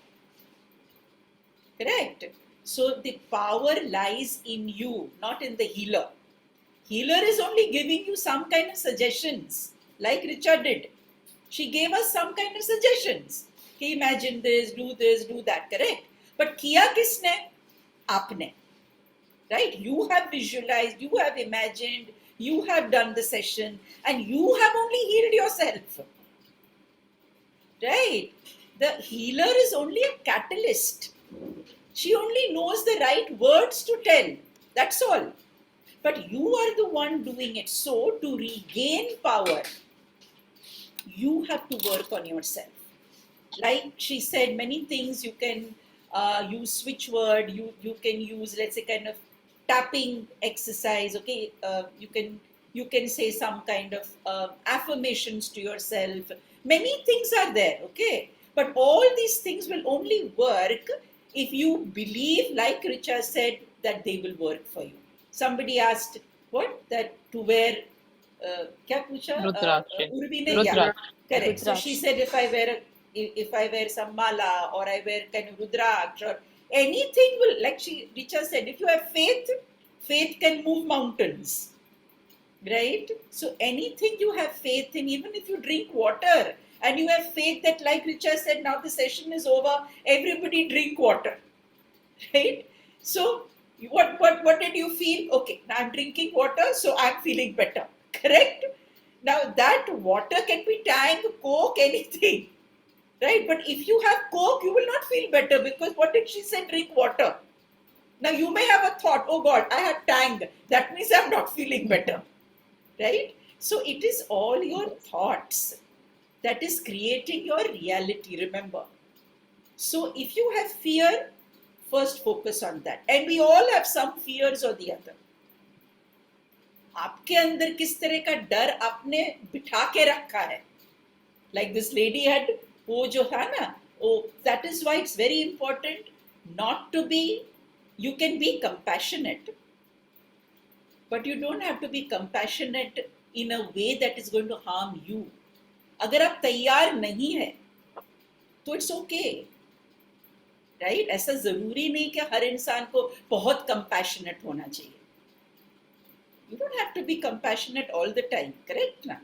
Correct? So the power lies in you, not in the healer. Healer is only giving you some kind of suggestions, like Richa did. She gave us some kind of suggestions. Okay, imagine this, do that, correct? But kiya kisne? Aapne. Right? You have visualized, you have imagined, you have done the session, and you have only healed yourself. Right? The healer is only a catalyst. She only knows the right words to tell. That's all. But you are the one doing it. So, to regain power, you have to work on yourself. Like she said, many things you can use switch word, you can use, let's say, kind of tapping exercise, okay? You can say some kind of affirmations to yourself. Many things are there, okay? But all these things will only work if you believe, like Richa said, that they will work for you. Somebody asked, what? That to wear, kya pucha? Urvi ne, yeah, correct. So she said, if I wear some mala, or I wear kind of rudraksh, or anything will, like Richa said, if you have faith, faith can move mountains, right? So anything you have faith in, even if you drink water, and you have faith that, like Richa said, now the session is over, everybody drink water, right? So what did you feel? Okay, now I'm drinking water, so I'm feeling better, correct? Now that water can be Tang, Coke, anything, right? But if you have Coke, you will not feel better, because what did she say? Drink water. Now you may have a thought, oh God, I have Tang, that means I'm not feeling better, right? So it is all your thoughts that is creating your reality, remember. So if you have fear, first focus on that. And we all have some fears or the other. आपके अंदर किस तरह का डर आपने बिठा के रखा है? Like this lady had, वो जो था ना, that is why it's very important not to be, you can be compassionate, but you don't have to be compassionate in a way that is going to harm you. अगर आप तैयार नहीं है, तो it's okay. Right? ऐसा जरूरी नहीं कि हर इंसान को बहुत compassionate होना चाहिए. You don't have to be compassionate all the time, correct ना?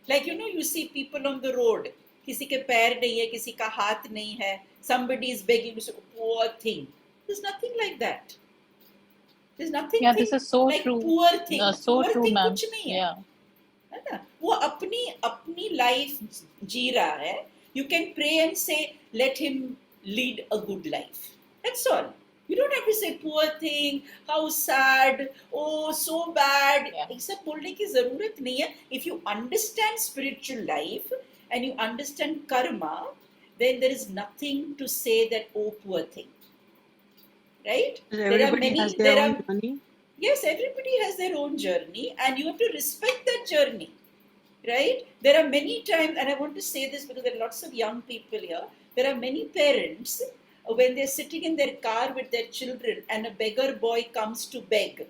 Like, you see people on the road, किसी के पैर नहीं है, किसी का हाथ नहीं है, somebody is begging to say, poor thing. There's nothing like that. There's nothing this is so like true. poor thing. So poor true, thing ma'am. कुछ नहीं है. Yeah. है ना? वो अपनी life जी रहा है. You can pray and say, let him lead a good life. That's all. You don't have to say poor thing, how sad, oh so bad. ऐसा बोलने की जरूरत नहीं है. If you understand spiritual life and you understand karma, then there is nothing to say that oh poor thing. Right? Everybody has their own journey. Yes, everybody has their own journey, and you have to respect that journey. Right? There are many times, and I want to say this because there are lots of young people here, there are many parents, when they're sitting in their car with their children and a beggar boy comes to beg,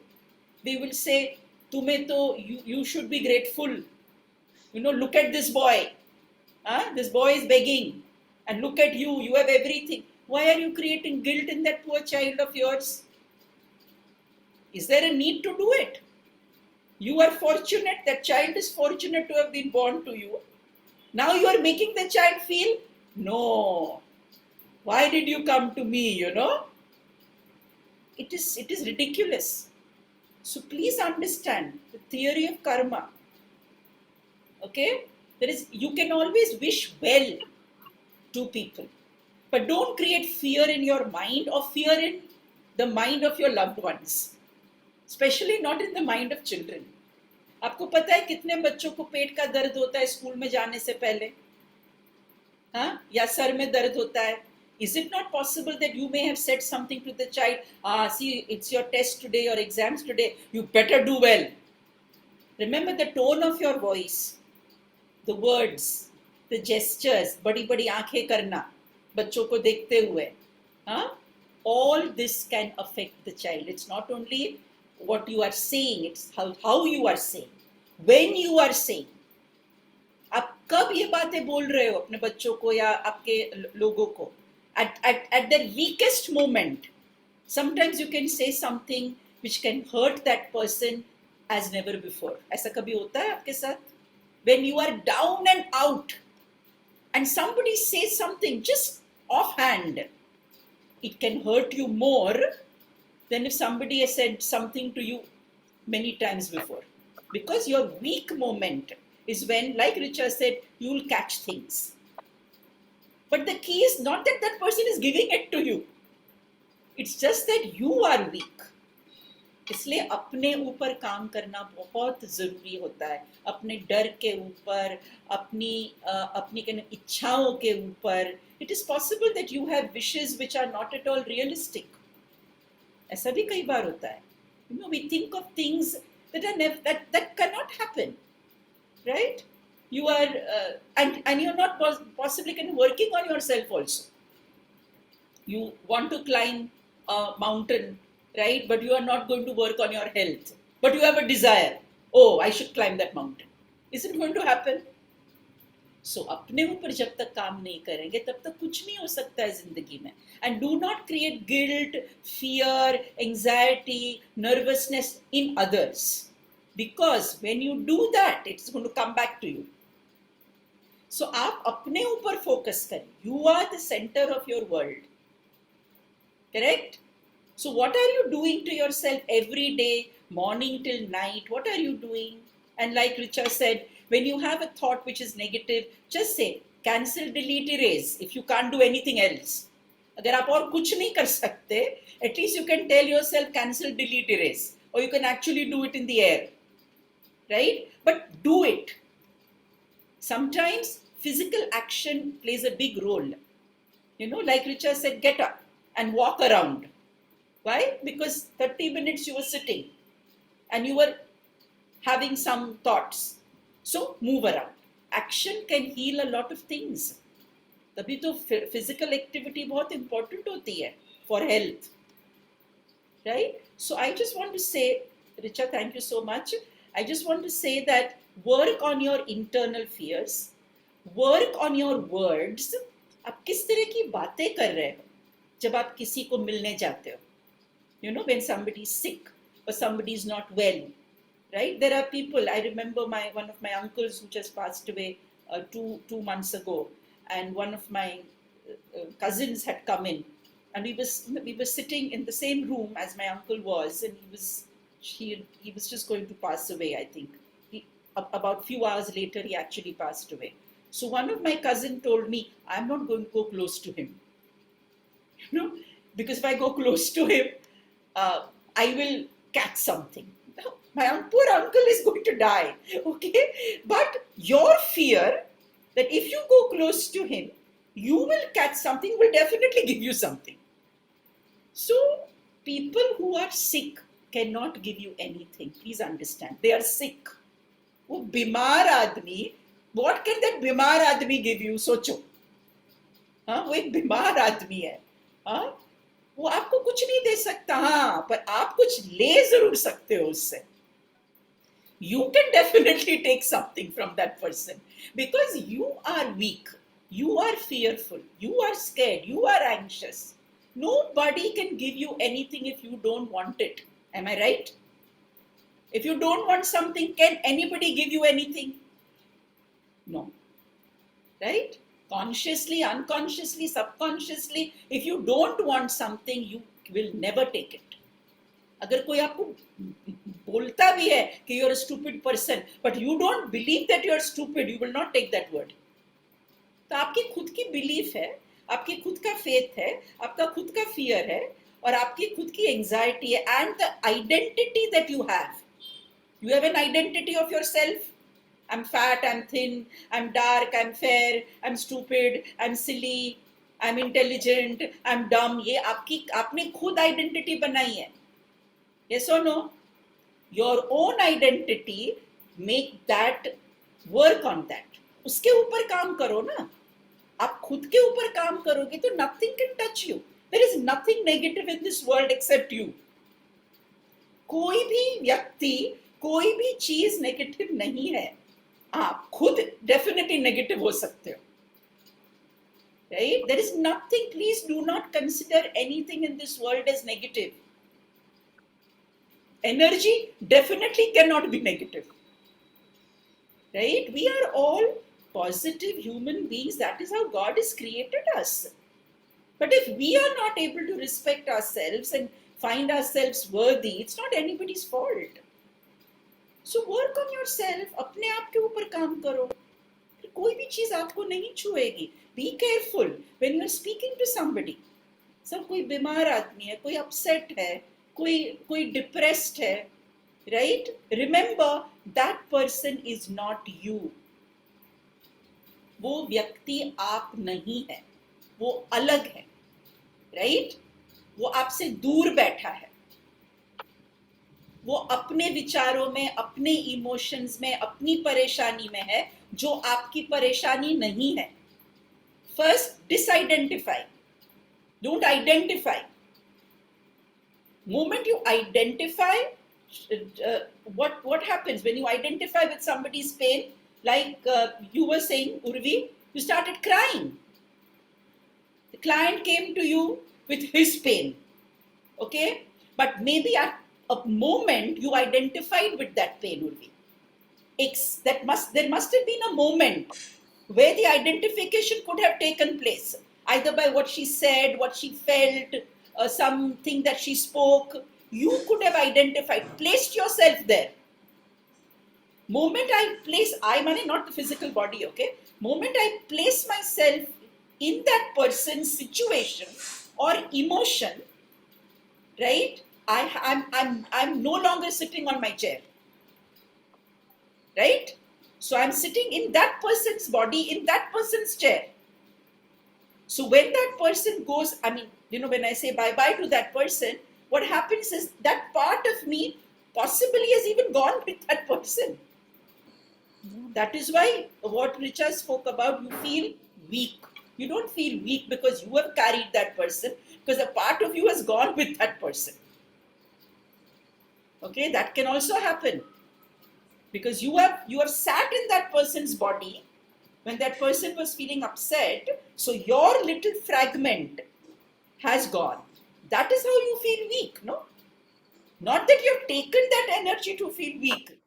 they will say, Tumhe to, you should be grateful. Look at this boy. This boy is begging. And look at you, you have everything. Why are you creating guilt in that poor child of yours? Is there a need to do it? You are fortunate, that child is fortunate to have been born to you. Now you are making the child feel, no, why did you come to me, it is ridiculous. So please understand the theory of karma. Okay, you can always wish well to people, but don't create fear in your mind or fear in the mind of your loved ones, especially not in the mind of children. आपको पता है कितने बच्चों को पेट का दर्द होता है स्कूल में जाने से पहले, हाँ, या सर में दर्द होता है? Is it not possible that you may have said something to the child, see, it's your test today, your exams today, you better do well. Remember the tone of your voice, the words, the gestures, badi badi aankheं करना बच्चों को देखते हुए, हाँ? All this can affect the child. It's not only what you are saying, it's how you are saying, when you are saying. आप कब ये बातें बोल रहे हो अपने बच्चों को या आपके लोगों को? At their weakest moment, sometimes you can say something which can hurt that person as never before. ऐसा कभी होता है आपके साथ? When you are down and out and somebody says something just offhand, it can hurt you more than if somebody has said something to you many times before. Because your weak moment is when, like Richa said, you will catch things. But the key is not that that person is giving it to you. It's just that you are weak. इसलिए अपने ऊपर काम करना बहुत ज़रूरी होता है, अपने डर के ऊपर, अपनी इच्छाओं के ऊपर. It is possible that you have wishes which are not at all realistic. ऐसा भी कई बार होता है. You know, we think of things that cannot happen, right? You are and you're not possibly working on yourself also. You want to climb a mountain, right? But you are not going to work on your health. But you have a desire. Oh, I should climb that mountain. Is it going to happen? So अपने ऊपर जब तक काम नहीं करेंगे तब तक कुछ नहीं हो सकता है जिंदगी में. And do not create guilt, fear, anxiety, nervousness in others. Because when you do that, it's going to come back to you. So आप अपने ऊपर focus करें. You are the center of your world. Correct? So what are you doing to yourself every day, morning till night? What are you doing? And like Richa said, when you have a thought which is negative, just say, cancel, delete, erase, if you can't do anything else. अगर आप और कुछ नहीं कर सकते, at least you can tell yourself, cancel, delete, erase. Or you can actually do it in the air. Right? But do it. Sometimes physical action plays a big role. You know, like Richa said, get up and walk around. Why? Because 30 minutes you were sitting and you were having some thoughts. So move around. Action can heal a lot of things. तभी तो physical activity बहुत important होती है for health. Right? So I just want to say, Richa, thank you so much. I just want to say that work on your internal fears, work on your words. आप किस तरह की बातें कर रहे हो जब आप किसी को मिलने जाते हो? You know, when somebody is sick or somebody is not well, right? There are people, I remember one of my uncles who just passed away two months ago, and one of my cousins had come in, and we were sitting in the same room as my uncle was, and he was just going to pass away, I think. About few hours later, he actually passed away. So one of my cousin told me, I'm not going to go close to him. You know, because if I go close to him, I will catch something. My poor uncle is going to die, okay? But your fear that if you go close to him, you will catch something, will definitely give you something. So people who are sick cannot give you anything. Please understand. They are sick. वो बीमार आदमी, what can that बीमार आदमी give you? सोचो. हाँ, वो एक बीमार आदमी है. हाँ, वो आपको कुछ नहीं दे सकता. हाँ, पर आप कुछ ले जरूर सकते हो उससे. You can definitely take something from that person because you are weak, you are fearful, you are scared, you are anxious. Nobody can give you anything if you don't want it. Am I right? If you don't want something, can anybody give you anything? No. Right? Consciously, unconsciously, subconsciously, if you don't want something, you will never take it. अगर कोई आपको बोलता भी है कि you're a stupid person, but you don't believe that you're stupid, you will not take that word. तो आपकी खुद की बिलीफ है, आपकी खुद का फेथ है, आपका खुद का फियर है, और आपकी खुद की एंजाइटी है, and the identity that you have an identity of your self. I'm fat, I'm thin, I'm dark, I'm fair, I'm stupid, I'm silly, I'm intelligent, I'm dumb. ये आपने खुद आइडेंटिटी बनाई है. Yes or no? Your own identity, make that, work on that. उसके ऊपर काम करो ना. आप खुद के ऊपर काम करोगे तो nothing can touch you. There is nothing negative in this world except you. कोई भी व्यक्ति, कोई भी चीज नेगेटिव नहीं है. आप खुद डेफिनेटली नेगेटिव हो सकते हो. Right? There is nothing, please do not consider anything in this world as negative. Energy definitely cannot be negative. Right? We are all positive human beings. That is how God has created us. But if we are not able to respect ourselves and find ourselves worthy, it's not anybody's fault. So work on yourself. अपने आप के ऊपर काम करो. कोई भी चीज आपको नहीं छुएगी. Be careful when you are speaking to somebody. सब कोई बीमार आदमी है, कोई upset है, कोई depressed है, right? Remember that person is not you. वो व्यक्ति आप नहीं है, वो अलग है, right? वो आपसे दूर बैठा है. वो अपने विचारों में, अपने इमोशंस में, अपनी परेशानी में है, जो आपकी परेशानी नहीं है. First disidentify, don't identify. Moment you identify, what happens when you identify with somebody's pain, like you were saying, Urvi, you started crying. The client came to you with his pain, okay? But maybe at a moment you identified with that pain, Urvi. There must have been a moment where the identification could have taken place, either by what she said, what she felt, something that she spoke. You could have identified, placed yourself there. Moment I mean not the physical body, okay? Moment I place myself in that person's situation or emotion, right? I'm no longer sitting on my chair, right? So I'm sitting in that person's body, in that person's chair. So when that person goes, I mean, when I say bye-bye to that person, what happens is that part of me possibly has even gone with that person. That is why what Richa spoke about, you feel weak. You don't feel weak because you have carried that person, because a part of you has gone with that person. Okay, that can also happen. Because you have sat in that person's body when that person was feeling upset, so your little fragment has gone. That is how you feel weak, no? Not that you have taken that energy to feel weak.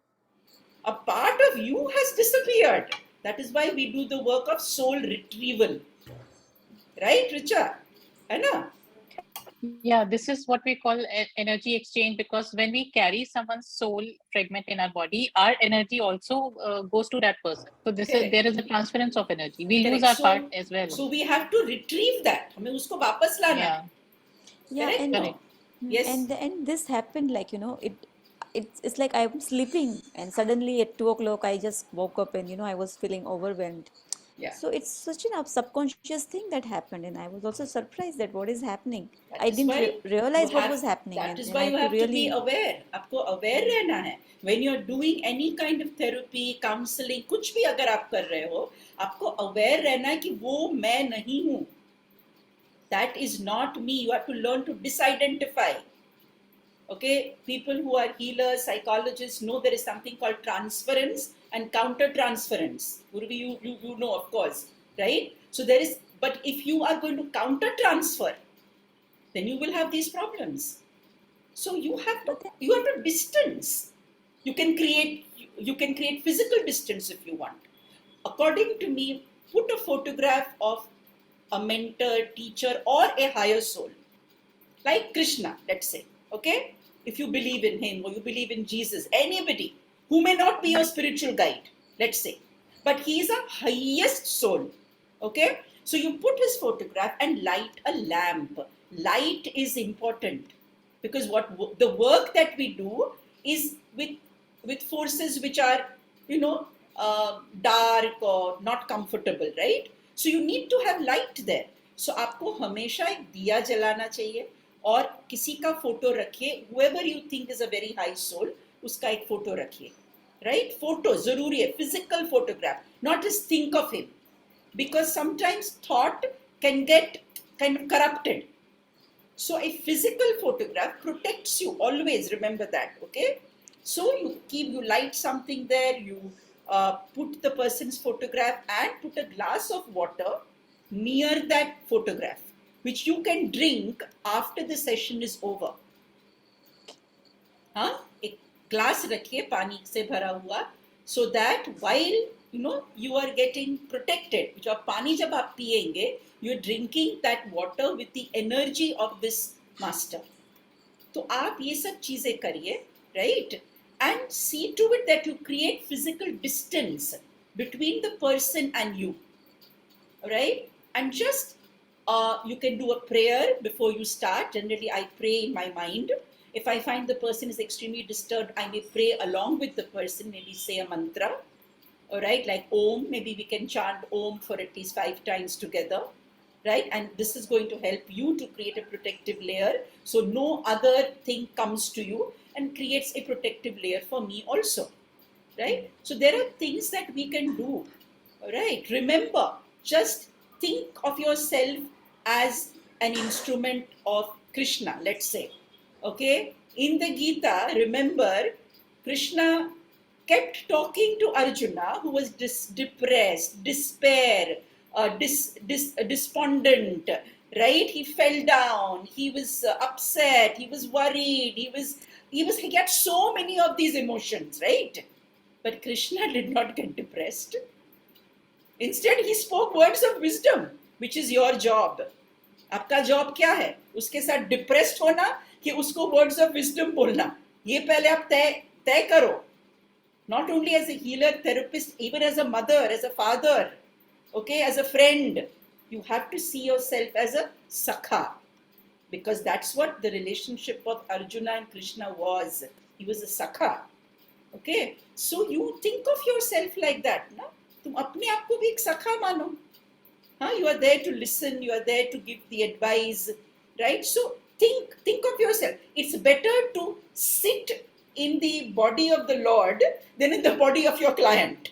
A part of you has disappeared. That is why we do the work of soul retrieval. Right, Richa? Anna? Yeah, this is what we call energy exchange, because when we carry someone's soul fragment in our body, our energy also goes to that person. So there is a transference of energy. We lose our part as well. So we have to retrieve that. हमें उसको वापस लाना है. Yeah, Correct? and Correct. Yes. And this happened like it's like I'm sleeping and suddenly at 2 o'clock I just woke up and I was feeling overwhelmed. Yeah. So it's such a subconscious thing that happened, and I was also surprised that what is happening. That I is didn't why realize you what have- was happening. That is and why I you had have to be really aware. आपको aware रहना है. When you are doing any kind of therapy, counseling, कुछ भी अगर आप कर रहे हो, आपको aware रहना है कि वो मैं नहीं हूँ. That is not me. You have to learn to disidentify. Okay, people who are healers, psychologists know there is something called transference and counter-transference. Urvi, you know, of course, right? So there is, but if you are going to counter-transfer, then you will have these problems. So you have to distance. You can create physical distance if you want. According to me, put a photograph of a mentor, teacher, or a higher soul, like Krishna, let's say. Okay, if you believe in him or you believe in Jesus, anybody who may not be your spiritual guide, let's say, but he is a highest soul. Okay, so you put his photograph and light a lamp. Light is important because the work that we do is with forces which are, dark or not comfortable, right? So you need to have light there. So आपको हमेशा एक दिया जलाना चाहिए और किसी का photo रखिए, whoever you think is a very high soul, उसका एक फोटो रखिए, right? Photo जरूरी है, physical photograph, not just think of him, because sometimes thought can get kind of corrupted. So a physical photograph protects you, always remember that, okay? So you light something there, you put the person's photograph and put a glass of water near that photograph, which you can drink after the session is over. एक glass रखिए पानी से भरा हुआ, so that while you are getting protected, जब पानी जब आप पिएंगे, you're drinking that water with the energy of this master. तो आप ये सब चीजें करिए, right? And see to it that you create physical distance between the person and you, right? And just you can do a prayer before you start. Generally, I pray in my mind. If I find the person is extremely disturbed, I may pray along with the person, maybe say a mantra, all right, like Om. Maybe we can chant Om for at least 5 times together, right? And this is going to help you to create a protective layer, so no other thing comes to you, and creates a protective layer for me also, right? So there are things that we can do, all right? Remember, just think of yourself as an instrument of Krishna, let's say, okay? In the Gita, remember, Krishna kept talking to Arjuna, who was depressed, despair, despondent, right? He fell down, he was upset, he was worried, he had so many of these emotions, right? But Krishna did not get depressed. Instead, he spoke words of wisdom, which is your job. आपका job क्या है? उसके साथ depressed होना कि उसको words of wisdom बोलना? ये पहले आप तय करो. Not only as a healer, therapist, even as a mother, as a father, okay, as a friend, you have to see yourself as a sakha, because that's what the relationship of Arjuna and Krishna was. He was a sakha, okay? So you think of yourself like that, na? तुम अपने आप को भी एक सखा मानो. You are there to listen, you are there to give the advice, right? So think of yourself. It's better to sit in the body of the Lord than in the body of your client,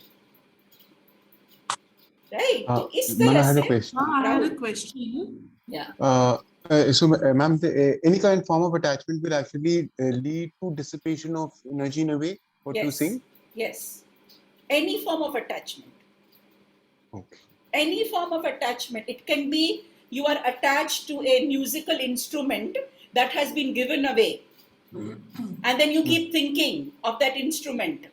right? Ma'am, I had a question. I had a question. Yeah. So, ma'am, any kind of form of attachment will actually lead to dissipation of energy in a way, what you're saying? Yes. Any form of attachment. Okay. Any form of attachment. It can be you are attached to a musical instrument that has been given away. And then you keep thinking of that instrument.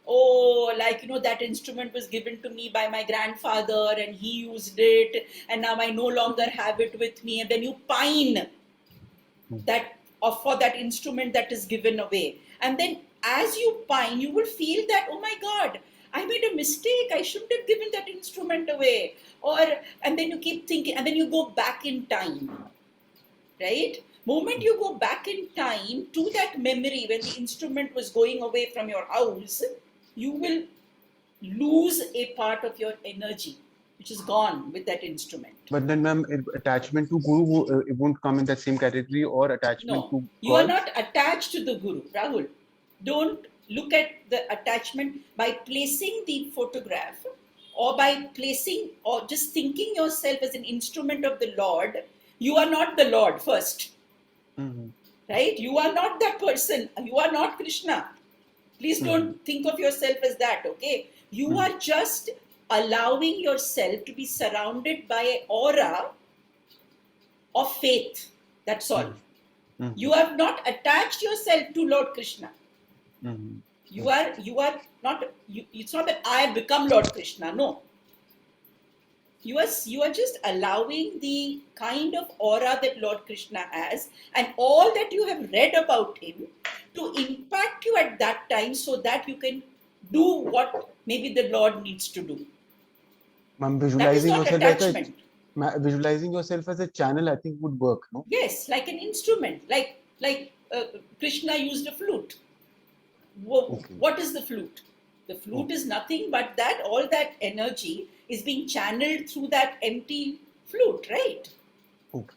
Oh, that instrument was given to me by my grandfather and he used it and now I no longer have it with me. And then you pine for that instrument that is given away. And then as you pine, you will feel that, oh my God, I made a mistake. I shouldn't have given that instrument away. And then you keep thinking, and then you go back in time, right? Moment you go back in time to that memory when the instrument was going away from your house, you will lose a part of your energy, which is gone with that instrument. But then, ma'am, attachment to Guru, it won't come in that same category, or attachment to you are not attached to the Guru, Rahul. Don't look at the attachment by placing the photograph or by placing or just thinking yourself as an instrument of the Lord. You are not the Lord first. Right? You are not that person. You are not Krishna. Please don't think of yourself as that, okay? You are just allowing yourself to be surrounded by an aura of faith. That's all. You have not attached yourself to Lord Krishna. You are not, it's not that I have become Lord Krishna, no. You are just allowing the kind of aura that Lord Krishna has and all that you have read about him to impact you at that time so that you can do what maybe the Lord needs to do. Ma'am, That is not attachment. visualizing yourself as a channel, I think would work, no? Yes, like an instrument, like Krishna used a flute. What is the flute? The flute is nothing but that all that energy is being channeled through that empty flute, right?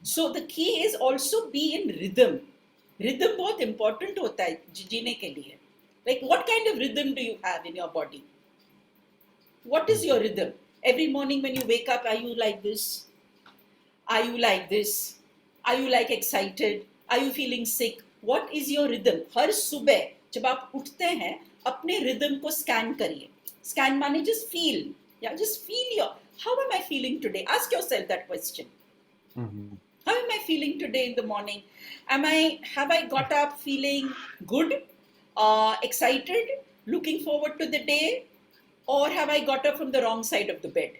So the key is also be in rhythm. Rhythm बहुत important होता है जीने के लिए. Like what kind of rhythm do you have in your body? What is your rhythm? Every morning when you wake up, are you like this? Are you like this? Are you like excited? Are you feeling sick? What is your rhythm? हर सुबह जब आप उठते हैं अपने rhythm को scan करिए. Scan माने just feel. Yeah, just feel your. How am I feeling today? Ask yourself that question. How am I feeling today in the morning? Have I got up feeling good, excited, looking forward to the day, or have I got up from the wrong side of the bed?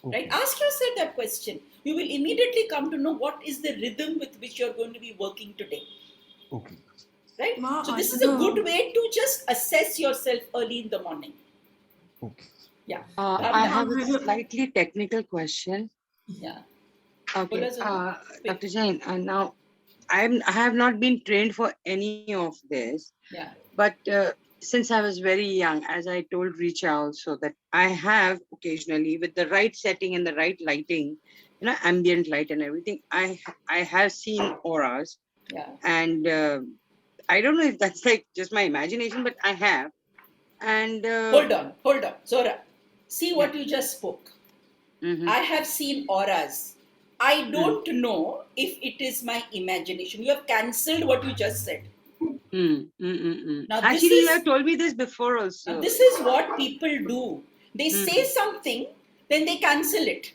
Right? Ask yourself that question. You will immediately come to know what is the rhythm with which you're going to be working today. Okay. Right? So this is a good way to just assess yourself early in the morning. Okay. Yeah. I have a slightly technical question. Yeah. Okay. Dr. Jain, now I have not been trained for any of this. Yeah. But since I was very young, as I told Richa also, that I have occasionally, with the right setting and the right lighting, ambient light and everything, I have seen auras. Yeah. And I don't know if that's like just my imagination, but I have. And hold on, Zora. See what you just spoke. I have seen auras. I don't know if it is my imagination. You have cancelled what you just said. Now, actually, you have told me this before also. This is what people do. They say something, then they cancel it.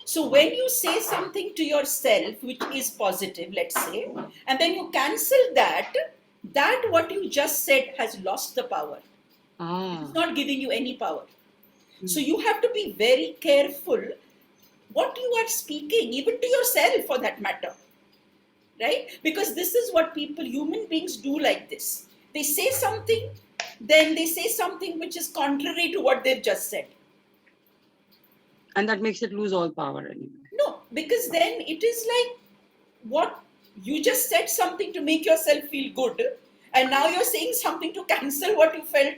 So when you say something to yourself, which is positive, let's say, and then you cancel that what you just said has lost the power. It's not giving you any power. So you have to be very careful what you are speaking, even to yourself for that matter. Right? Because this is what human beings do like this. They say something, then they say something which is contrary to what they've just said. And that makes it lose all power anyway. No, because then it is like what you just said something to make yourself feel good, and now you're saying something to cancel what you felt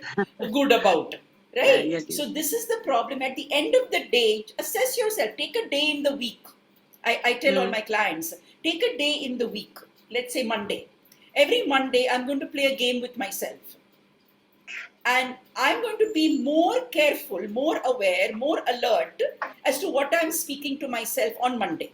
good about. Right? Yes. So this is the problem. At the end of the day, assess yourself. Take a day in the week. I tell all my clients, take a day in the week. Let's say Monday. Every Monday, I'm going to play a game with myself. And I'm going to be more careful, more aware, more alert as to what I'm speaking to myself on Monday.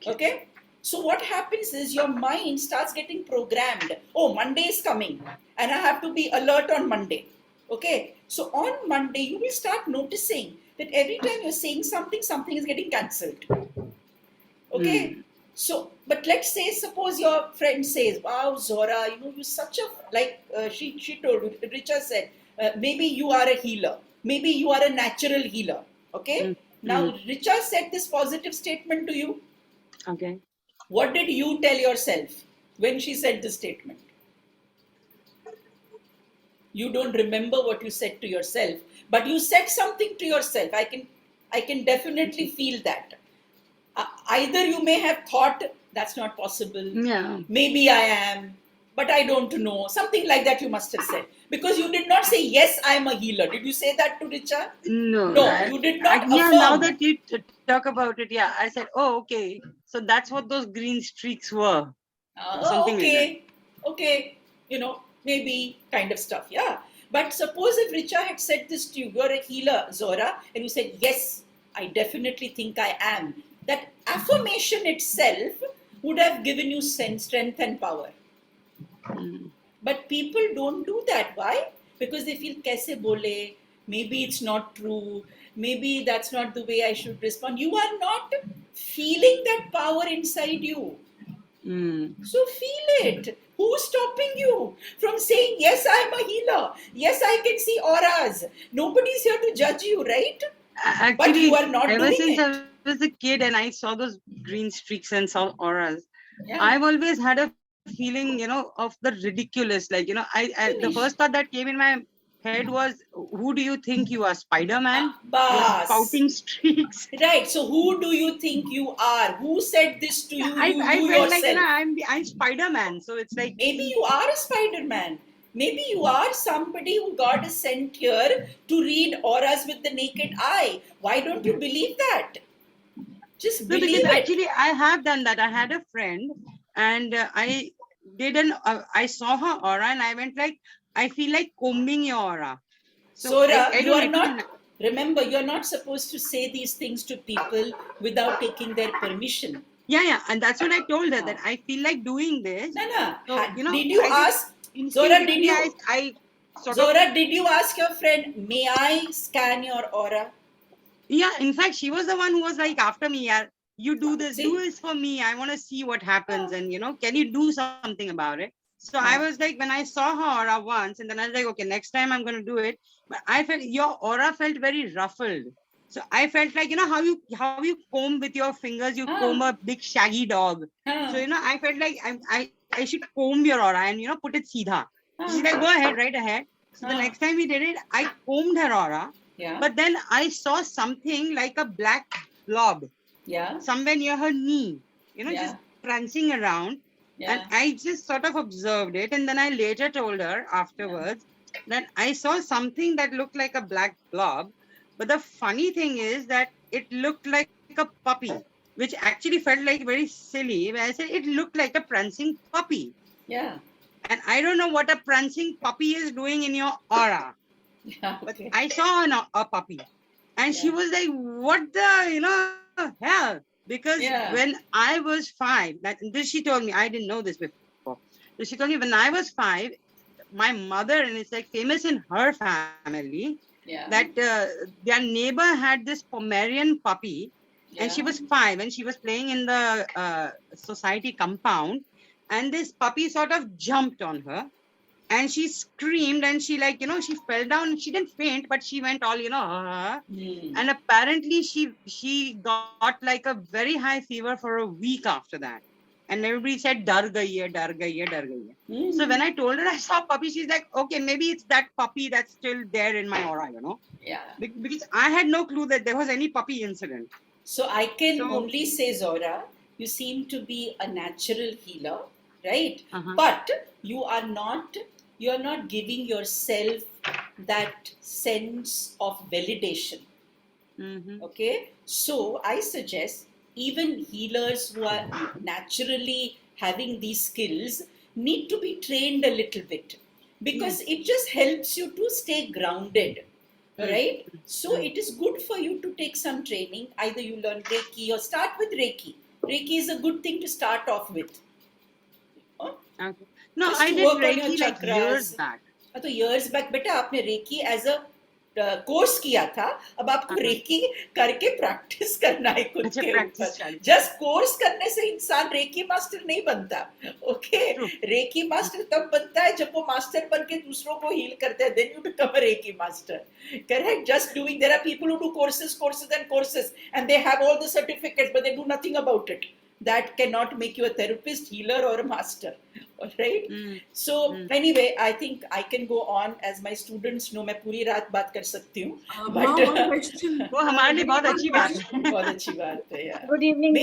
Okay? So what happens is your mind starts getting programmed. Oh, Monday is coming and I have to be alert on Monday. Okay? So on Monday, you will start noticing that every time you're saying something, something is getting cancelled. Okay? So, but let's say, suppose your friend says, wow, Zora, you're such a, like she told, Richa said, maybe you are a healer. Maybe you are a natural healer. Okay? Now, Richa said this positive statement to you. Okay. What did you tell yourself when she said this statement? You don't remember what you said to yourself, but you said something to yourself. I can definitely feel that. Either you may have thought that's not possible. Yeah. Maybe I am, but I don't know. Something like that you must have said. Because you did not say, yes, I am a healer. Did you say that to Richa? No. No, you did not affirm. Yeah, now that you talk about it, yeah, I said, oh, okay. So that's what those green streaks were. Something Okay. like Okay. Maybe kind of stuff. Yeah. But suppose if Richa had said this to you, you're a healer, Zora, and you said, yes, I definitely think I am. That affirmation itself would have given you strength and power. But people don't do that. Why? Because they feel, kaise bole, maybe it's not true, maybe that's not the way I should respond. You are not feeling that power inside you. So feel it. Who's stopping you from saying, yes, I'm a healer. Yes, I can see auras. Nobody's here to judge you, right? Actually, but you are not ever doing since it. I was a kid and I saw those green streaks and saw auras, Yeah. I've always had a feeling, of the ridiculous. Like, the first thought that came in my head was, who do you think you are, Spider-Man? With spouting streaks. Right. So who do you think you are? Who said this to you? I You felt yourself. like, I'm Spider-Man. So it's like, maybe you are a Spider-Man. Maybe you are somebody who God is sent here to read auras with the naked eye. Why don't you believe that? Just no, believe because it. actually I have done that. I had a friend and I saw her aura and I went like, I feel like combing your aura. So Sora, I you don't are know. not, remember, you're not supposed to say these things to people without taking their permission. Yeah. And that's what I told her, that I feel like doing this. No. So, did you ask, Zora, did you, Zora, did you ask your friend, may I scan your aura? Yeah, in fact, she was the one who was like, after me, yeah, you do this for me. I want to see what happens. And, can you do something about it? So I was like, when I saw her aura once, and then I was like, okay, next time I'm going to do it. But I felt your aura felt very ruffled. So I felt like, how you comb with your fingers, you comb a big shaggy dog. So, I felt like I should comb your aura and, put it seedha. So she's like, go ahead, right ahead. So the next time we did it, I combed her aura. Yeah. But then I saw something like a black blob. Yeah. Somewhere near her knee, just prancing around. Yeah. And I just sort of observed it. And then I later told her afterwards that I saw something that looked like a black blob. But the funny thing is that it looked like a puppy, which actually felt like very silly. But I said it looked like a prancing puppy. Yeah. And I don't know what a prancing puppy is doing in your aura. Yeah, okay. But I saw a puppy and she was like, what the, hell? Because when I was 5, this she told me, I didn't know this before. So she told me when I was 5, my mother, and it's like famous in her family, that their neighbor had this Pomeranian puppy and she was 5 and she was playing in the society compound and this puppy sort of jumped on her. And she screamed and she she fell down. She didn't faint, but she went all, and apparently she got like a very high fever for a week after that. And everybody said, dar gayi hai, dar gayi hai, dar gayi hai. So when I told her I saw a puppy, she's like, okay, maybe it's that puppy that's still there in my aura, Yeah. Because I had no clue that there was any puppy incident. So I can only say, Zora, you seem to be a natural healer, right? But you are not giving yourself that sense of validation. Okay, so I suggest even healers who are naturally having these skills need to be trained a little bit because it just helps you to stay grounded. Right? So it is good for you to take some training. Either you learn Reiki or start with Reiki. Reiki is a good thing to start off with. No, Just I to did work on your Reiki like years back. तो years back बेटा आपने recce as a course किया था. अब आपको recce करके practice करना है खुद के ऊपर. जस्ट कोर्स करने से इंसान रेकी मास्टर नहीं बनता. ओके, रेकी मास्टर तब बनता है जब वो मास्टर बन के दूसरों को हील करते हैं. Then you become a reiki master. Correct? Just doing, there are people who do courses and they have all the certificates but they do nothing about it. That cannot make you a therapist, healer or a master. All right? So anyway, I think I can go on as my students know मैं पूरी रात बात कर सकती हूँ. But वो हमारे लिए बहुत अच्छी बात है. बहुत अच्छी बात है यार. Good evening,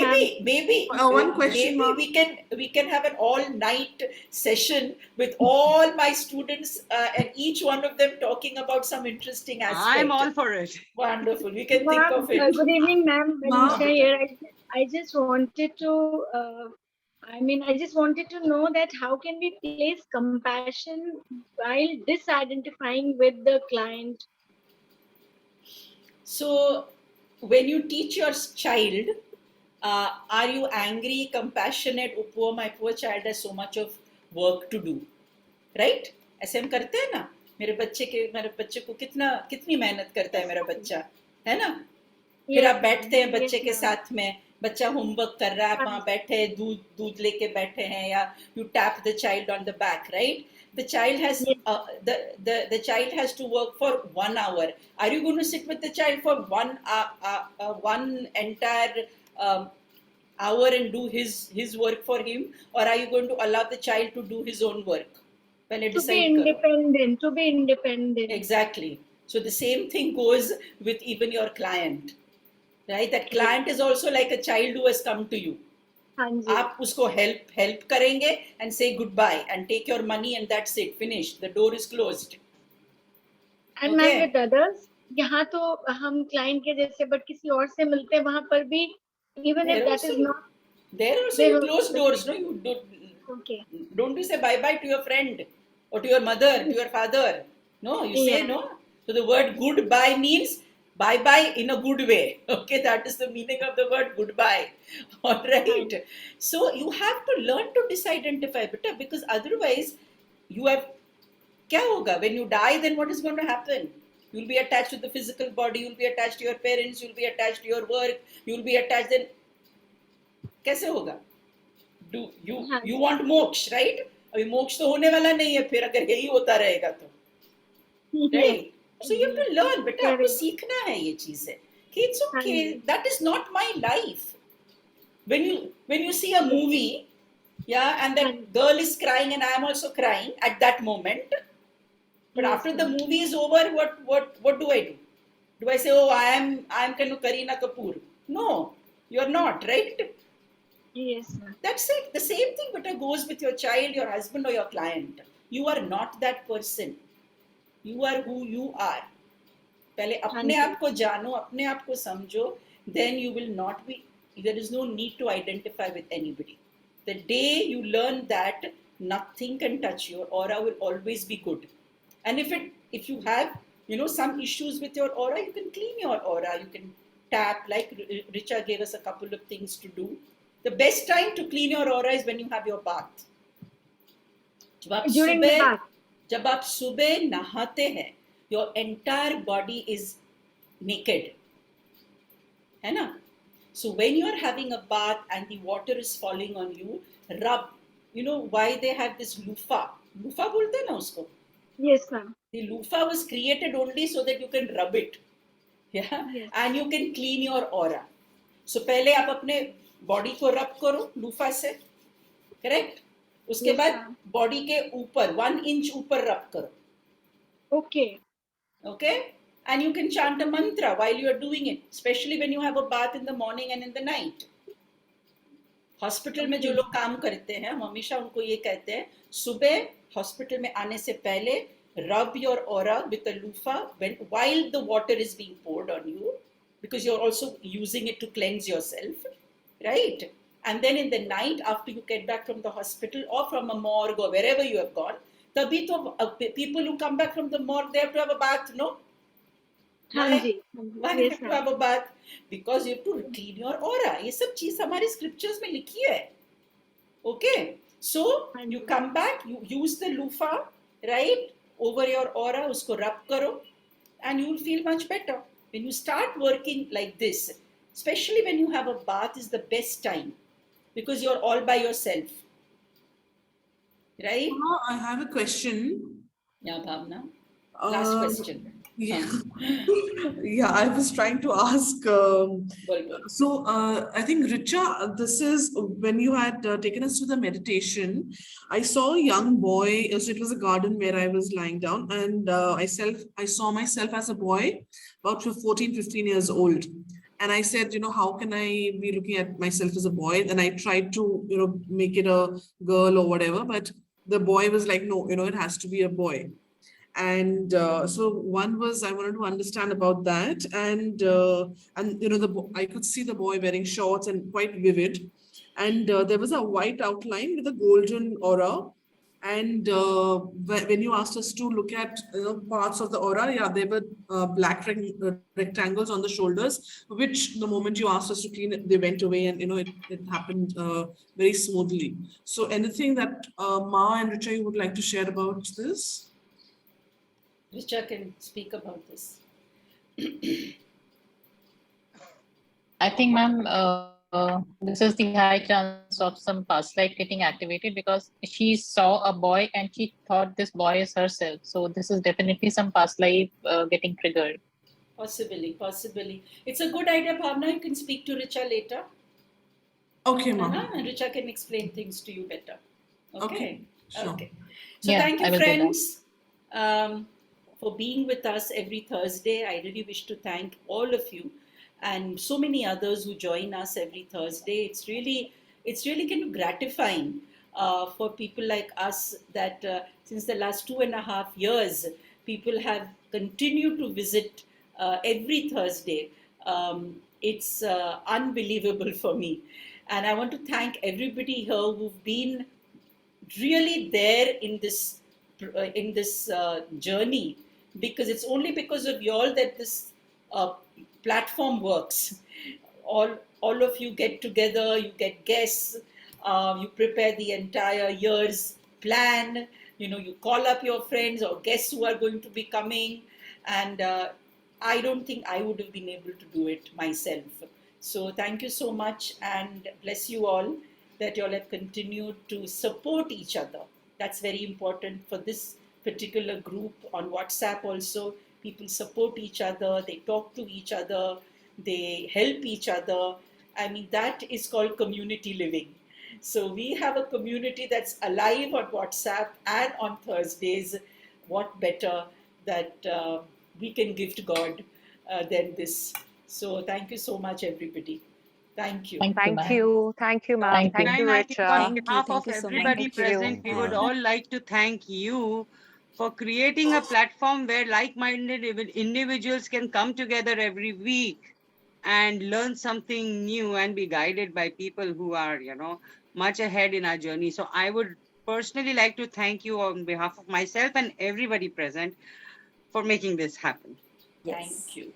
maybe one question, maybe we can have an all night session with all my students and each one of them talking about some interesting aspect. I'm all for it. Wonderful. We can think of it. Good evening, ma'am. Richa here. I just wanted to, I just wanted to know that how can we place compassion while disidentifying with the client? So, when you teach your child, are you angry, compassionate? Oh, poor, my poor child has so much of work to do, right? ऐसे हम करते हैं ना. मेरे बच्चे को कितनी मेहनत करता है मेरा बच्चा, है ना? फिर आप बैठते हैं बच्चे के साथ में बच्चा होमवर्क कर रहा है, आप वहाँ बैठे दूध लेके बैठे हैं, या you tap the child on the back, right? The child has the child has to work for 1 hour. Are you going to sit with the child for one entire hour and do his work for him, or are you going to allow the child to do his own work? To be independent, to be independent. Exactly. So the same thing goes with even your client, right? That client is also like a child who has come to you. आप उसको help करेंगे and say goodbye and take your money and that's it, finished, the door is closed. And ma'am, with others, यहाँ तो हम client के जैसे but किसी और से मिलते हैं, वहाँ पर भी even if that is not. There also you close doors, no? You don't you say bye bye to your friend or to your mother, to your father? No, you say no. So the word goodbye means bye bye in a good way. Okay, that is the meaning of the word goodbye. All right. So you have to learn to disidentify, because otherwise you have. क्या होगा? When you die, then what is going to happen? You'll be attached to the physical body. You'll be attached to your parents. You'll be attached to your work. You'll be attached. Then कैसे होगा? Do you want मोक्ष, right? अभी मोक्ष तो होने वाला नहीं है फिर अगर यही होता रहेगा तो, right? So you have to learn, बेटा आपको सीखना है ये चीजें कि it's okay, that is not my life. When you see a movie, yeah, and that girl is crying and I am also crying at that moment, but after the movie is over, what do I do? Do I say, oh, I am kind of Kareena Kapoor? No, you're not, right? Yes, ma'am. That's it. The same thing but it goes with your child, your husband or your client. You are not that person. You are who you are. पहले अपने आप को जानो, अपने आप को समझो, then you will not be, there is no need to identify with anybody. The day you learn that, nothing can touch your aura, will always be good. And if you have, some issues with your aura, you can clean your aura, you can tap, like Richa gave us a couple of things to do. The best time to clean your aura is when you have your bath. जब आप सुबह नहाते हैं, your entire body is naked, है ना? So when you are having a bath and the water is falling on you, rub. You know why they have this loofah? Loofah बोलते हैं ना उसको? Yes, ma'am. The loofah was created only so that you can rub it, yeah, and you can clean your aura. So पहले आप अपने body को रब करो लूफा से, करेक्ट? उसके बाद बॉडी के ऊपर 1 इंच ऊपर रब करो. Okay, and you can chant a mantra while you are doing it, especially when you have a bath in the morning and in the night. Hospital में जो लोग काम करते हैं, हम हमेशा उनको ये कहते हैं, सुबह हॉस्पिटल में आने से पहले rub your aura with a loofah while the water is being poured on you, because you're also using it to cleanse yourself, right? And then in the night, after you get back from the hospital or from a morgue or wherever you have gone, tabhi to people who come back from the morgue, they have to have a bath, no? Why do you have to have a bath? Because you have to clean your aura. ये सब चीज हमारी scriptures में लिखी है. Okay, so you come back, you use the loofah, right, over your aura, उसको rub करो, and you will feel much better. When you start working like this, especially when you have a bath, is the best time because you're all by yourself, right? I have a question. Yeah, Bhavna. Last question. Yeah. Yeah, I was trying to ask. I think Richa, this is when you had taken us to the meditation. I saw a young boy. So it was a garden where I was lying down, and I saw myself as a boy, about 14, 15 years old. And I said, how can I be looking at myself as a boy? And I tried to, make it a girl or whatever. But the boy was like, no, it has to be a boy. And so one was, I wanted to understand about that. And I could see the boy wearing shorts and quite vivid. And there was a white outline with a golden aura. And when you asked us to look at parts of the aura, yeah, there were black rectangles on the shoulders, which the moment you asked us to clean it, they went away, and it happened very smoothly. So anything that Ma and Richa, you would like to share about this? Richa can speak about this. I think, ma'am, this is the high chance of some past life getting activated because she saw a boy and she thought this boy is herself. So this is definitely some past life getting triggered. Possibly. It's a good idea, Bhavna. You can speak to Richa later. Okay, ma'am. And Richa can explain things to you better. Okay. Sure. Okay. So Yeah, thank I you, will do that. friends, for being with us every Thursday. I really wish to thank all of you and so many others who join us every Thursday. It's really kind of gratifying for people like us that since the last 2.5 years, people have continued to visit every Thursday. It's unbelievable for me. And I want to thank everybody here who've been really there in this journey, because it's only because of y'all that this platform works. All of you get together, you get guests, you prepare the entire year's plan, you call up your friends or guests who are going to be coming, and I don't think I would have been able to do it myself. So thank you so much, and bless you all that you all have continued to support each other. That's very important for this particular group on WhatsApp also. People support each other, they talk to each other, they help each other. I mean, that is called community living. So we have a community that's alive on WhatsApp and on Thursdays. What better that we can give to God than this? So thank you so much, everybody. Thank you. Thank you. Thank you, ma'am. Thank you, I think on Richa. behalf of everybody present, we would all like to thank you for creating a platform where like-minded individuals can come together every week and learn something new and be guided by people who are, much ahead in our journey. So I would personally like to thank you on behalf of myself and everybody present for making this happen. Thank you.